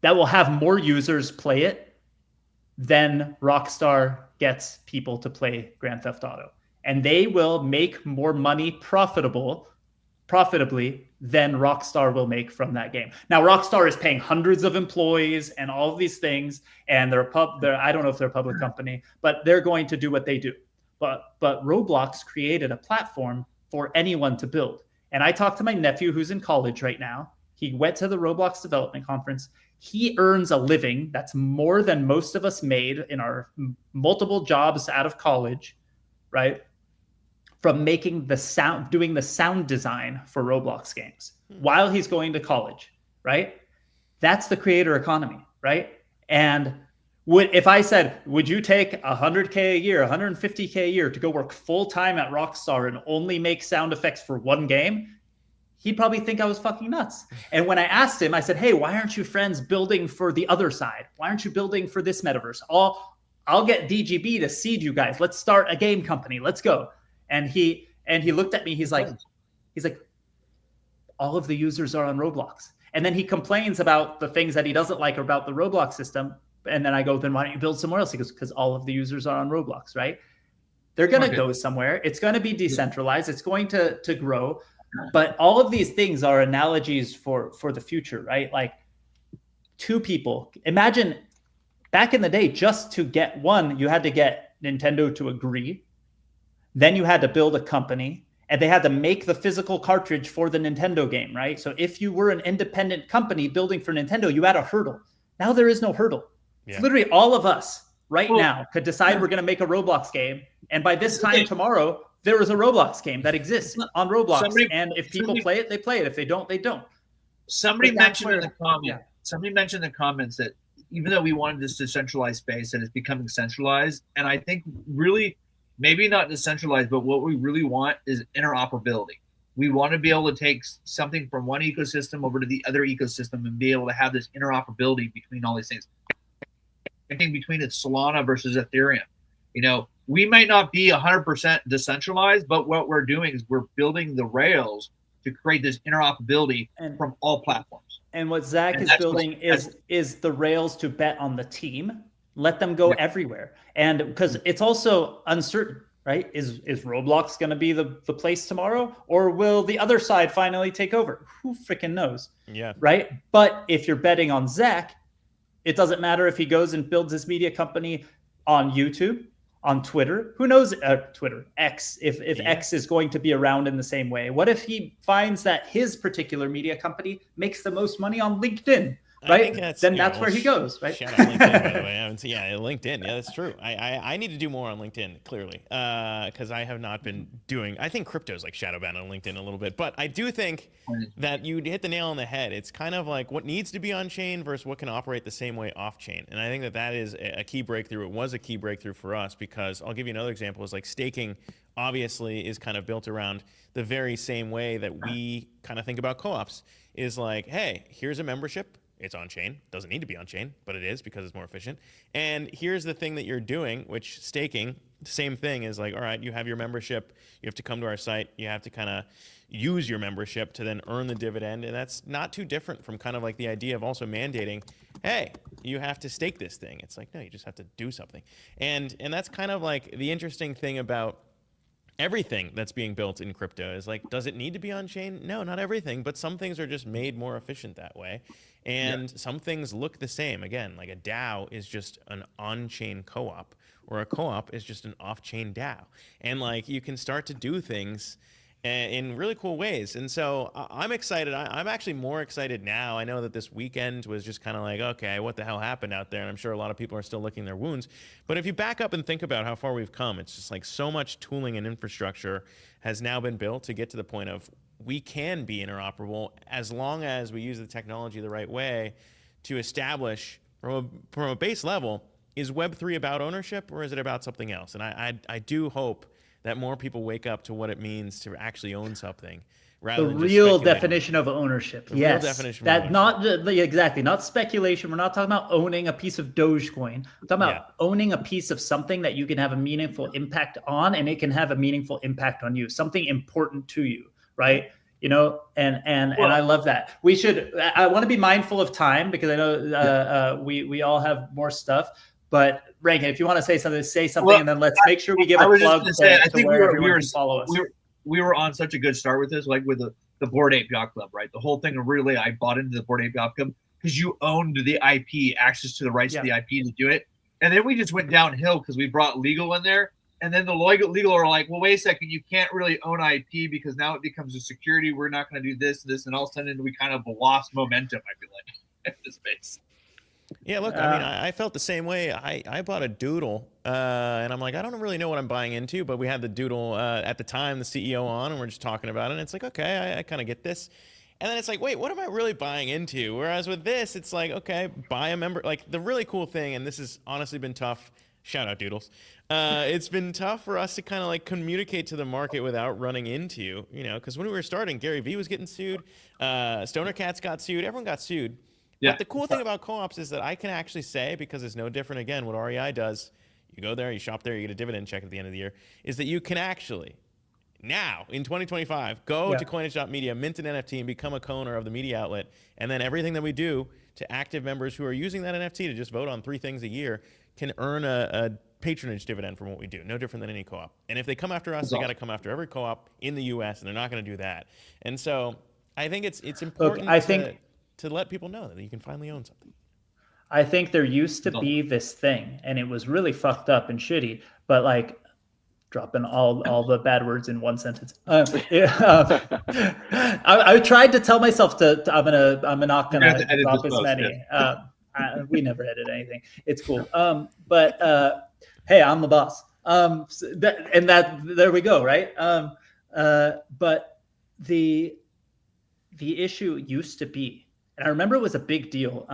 That will have more users play it than Rockstar gets people to play Grand Theft Auto. And they will make more money profitably than Rockstar will make from that game. Now, Rockstar is paying hundreds of employees and all of these things, and I don't know if they're a public company, but they're going to do what they do. But Roblox created a platform for anyone to build. And I talked to my nephew who's in college right now. He went to the Roblox development conference. He earns a living that's more than most of us made in our multiple jobs out of college, right? From making the sound, doing the sound design for Roblox games while he's going to college, right? That's the creator economy, right? And if I said, would you take $100K a year, $150K a year to go work full time at Rockstar and only make sound effects for one game? He'd probably think I was fucking nuts. And when I asked him, I said, hey, why aren't you friends building for the other side? Why aren't you building for this metaverse? I'll get DGB to seed you guys. Let's start a game company. Let's go. And he looked at me. He's like, all of the users are on Roblox. And then he complains about the things that he doesn't like about the Roblox system. And then I go, then why don't you build somewhere else? He goes, because all of the users are on Roblox, right? They're going to go somewhere. It's going to be decentralized. It's going to grow. But all of these things are analogies for the future, right? Like two people. Imagine back in the day, just to get one, you had to get Nintendo to agree. Then you had to build a company, and they had to make the physical cartridge for the Nintendo game, right? So if you were an independent company building for Nintendo, you had a hurdle. Now there is no hurdle. Yeah. It's literally all of us now could decide we're going to make a Roblox game. And by this time tomorrow, there is a Roblox game that exists on Roblox. And if people play it, they play it. If they don't, they don't. Somebody mentioned in the comments that even though we wanted this decentralized space, and it's becoming centralized. And I think really, maybe not decentralized, but what we really want is interoperability. We want to be able to take something from one ecosystem over to the other ecosystem and be able to have this interoperability between all these things. I think between it's Solana versus Ethereum. You know, we might not be 100% decentralized, but what we're doing is we're building the rails to create this interoperability from all platforms. And what Zack is building is the rails to bet on the team. Let them go everywhere. And because it's also uncertain, right? Is Roblox going to be the place tomorrow, or will the other side finally take over? Who freaking knows? Yeah. Right. But if you're betting on Zack, it doesn't matter if he goes and builds his media company on YouTube, on Twitter. Who knows? Twitter, X, if X is going to be around in the same way. What if he finds that his particular media company makes the most money on LinkedIn? Right? Then that's where he goes, right? Shout out LinkedIn, by the way. Yeah, LinkedIn. Yeah, that's true. I need to do more on LinkedIn, clearly, because I have not been doing. I think crypto is like shadow banned on LinkedIn a little bit, but I do think that you hit the nail on the head. It's kind of like what needs to be on chain versus what can operate the same way off chain, and I think that is a key breakthrough. It was a key breakthrough for us because I'll give you another example. Is like staking. Obviously, is kind of built around the very same way that we kind of think about co-ops. Is like, hey, here's a membership. It's on chain. Doesn't need to be on chain, but it is because it's more efficient. And here's the thing that you're doing, which staking, same thing is like, all right, you have your membership. You have to come to our site. You have to kind of use your membership to then earn the dividend. And that's not too different from kind of like the idea of also mandating, hey, you have to stake this thing. It's like, no, you just have to do something. And that's kind of like the interesting thing about everything that's being built in crypto is like, does it need to be on chain? No, not everything, but some things are just made more efficient that way. And some things look the same. Again, like a DAO is just an on-chain co-op, or a co-op is just an off-chain DAO. And like you can start to do things in really cool ways. And so I'm excited. I'm actually more excited now. I know that this weekend was just kind of like, okay, what the hell happened out there? And I'm sure a lot of people are still licking their wounds. But if you back up and think about how far we've come, it's just like so much tooling and infrastructure has now been built to get to the point of we can be interoperable as long as we use the technology the right way to establish from a base level, is Web3 about ownership or is it about something else? And I do hope that more people wake up to what it means to actually own something, rather than the real definition of ownership. Yes, real definition that not exactly, not speculation. We're not talking about owning a piece of Dogecoin. We're talking about owning a piece of something that you can have a meaningful impact on, and it can have a meaningful impact on you. Something important to you, right? You know, and I love that. We should. I want to be mindful of time because I know we all have more stuff. But Rankin, if you want to say something, and then let's make sure we give a plug to where everyone can follow us. We were on such a good start with this, like with the Bored Ape Yacht Club, right? The whole thing, really, I bought into the Bored Ape Yacht Club because you owned the IP, access to the rights to the IP to do it. And then we just went downhill because we brought legal in there. And then the legal are like, well, wait a second, you can't really own IP because now it becomes a security. We're not going to do this, and all of a sudden we kind of lost momentum, I feel like, in this space. Yeah, look, I mean, I felt the same way. I bought a doodle, and I'm like, I don't really know what I'm buying into, but we had the doodle at the time, the CEO on, and we're just talking about it. And it's like, okay, I kind of get this. And then it's like, wait, what am I really buying into? Whereas with this, it's like, okay, buy a member. Like the really cool thing, and this has honestly been tough. Shout out Doodles. It's been tough for us to kind of like communicate to the market without running into, because when we were starting, Gary Vee was getting sued, Stoner Cats got sued, everyone got sued. Yeah. But the cool thing about co-ops is that I can actually say, because it's no different, again, what REI does, you go there, you shop there, you get a dividend check at the end of the year, is that you can actually, now, in 2025, go to Coinage.media, mint an NFT, and become a co-owner of the media outlet. And then everything that we do to active members who are using that NFT to just vote on 3 things a year can earn a patronage dividend from what we do. No different than any co-op. And if they come after us, they got to come after every co-op in the U.S., and they're not going to do that. And so I think it's important to let people know that you can finally own something. I think there used to be this thing, and it was really fucked up and shitty, but like dropping all the bad words in one sentence. I tried to tell myself I'm not gonna drop as many. We never edit anything. It's cool. But hey, I'm the boss. There we go, right? But the issue used to be, and I remember it was a big deal.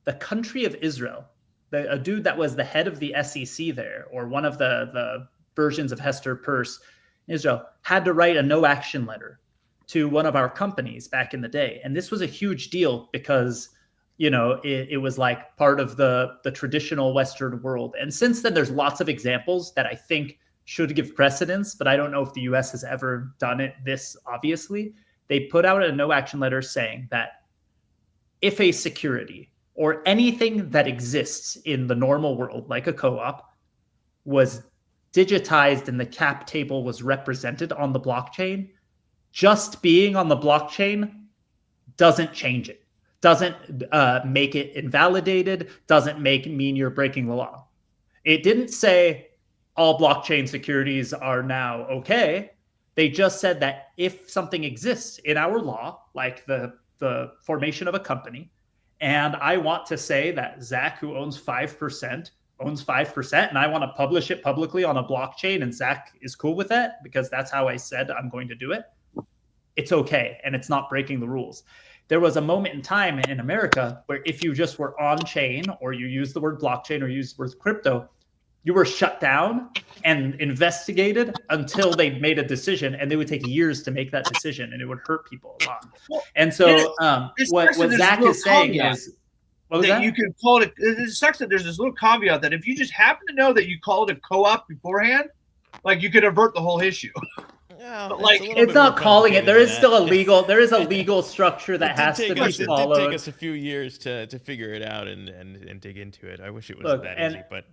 The country of Israel, a dude that was the head of the SEC there, or one of the versions of Hester Peirce in Israel, had to write a no action letter to one of our companies back in the day. And this was a huge deal because, it was like part of the traditional Western world. And since then, there's lots of examples that I think should give precedence, but I don't know if the US has ever done it this obviously. They put out a no action letter saying that if a security or anything that exists in the normal world, like a co-op, was digitized and the cap table was represented on the blockchain, just being on the blockchain doesn't change it, doesn't make it invalidated, doesn't mean you're breaking the law. It didn't say all blockchain securities are now okay. They just said that if something exists in our law, like the formation of a company, and I want to say that Zack, who owns 5%, and I want to publish it publicly on a blockchain, and Zack is cool with that because that's how I said I'm going to do it, it's okay, and it's not breaking the rules. There was a moment in time in America where if you just were on chain, or you use the word blockchain or use the word crypto, you were shut down and investigated until they made a decision, and they would take years to make that decision, and it would hurt people a lot. And so what Zack is saying is, that you can call it. It sucks that there's this little caveat that if you just happen to know that you called it co-op beforehand, like you could avert the whole issue. Yeah, but like it's not calling it. There is still a legal structure that has to be followed. It did take us a few years to figure it out and dig into it. I wish it was that easy, but.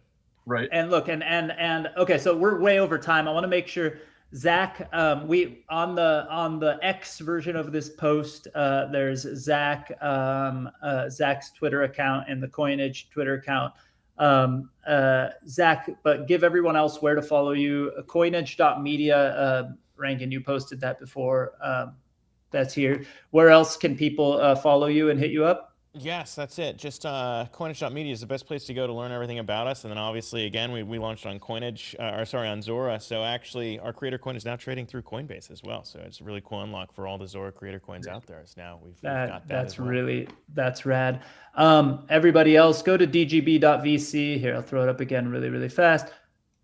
Right. And look, and okay, so we're way over time. I want to make sure, Zack, we on the X version of this post, there's Zack, Zack's Twitter account and the Coinage Twitter account. Zack, but give everyone else where to follow you. Coinage.media, Rankin, you posted that before. That's here. Where else can people follow you and hit you up? Yes, that's it. Just Coinage.media is the best place to go to learn everything about us. And then obviously, again, we launched on Coinage, on Zora. So actually, our creator coin is now trading through Coinbase as well. So it's a really cool unlock for all the Zora creator coins out there. So now we've got that. That's as well. That's rad. Everybody else, go to dgb.vc. Here, I'll throw it up again really, really fast.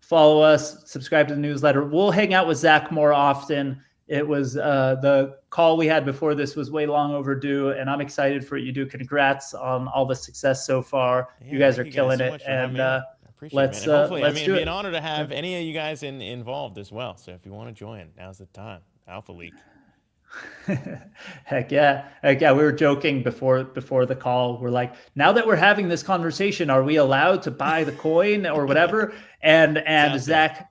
Follow us, subscribe to the newsletter. We'll hang out with Zack more often. It was the call we had before this was way long overdue, and I'm excited for what you do. Congrats on all the success so far. Yeah, you guys are killing it, and let's do it. It'd be an honor to have any of you guys involved as well. So if you want to join, now's the time. Alpha League. Heck yeah. We were joking before the call. We're like, now that we're having this conversation, are we allowed to buy the coin or whatever? And Zack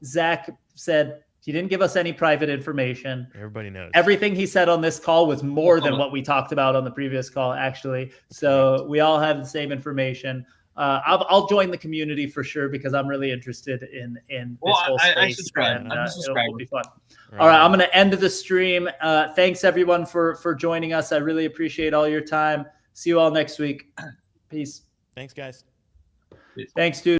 said, he didn't give us any private information. Everybody knows. Everything he said on this call was more than what we talked about on the previous call, actually. So we all have the same information. I'll join the community for sure because I'm really interested in this whole space. I subscribe. And, it'll be fun. Right. All right, I'm going to end the stream. Thanks everyone for joining us. I really appreciate all your time. See you all next week. Peace. Thanks, guys. Thanks, dude.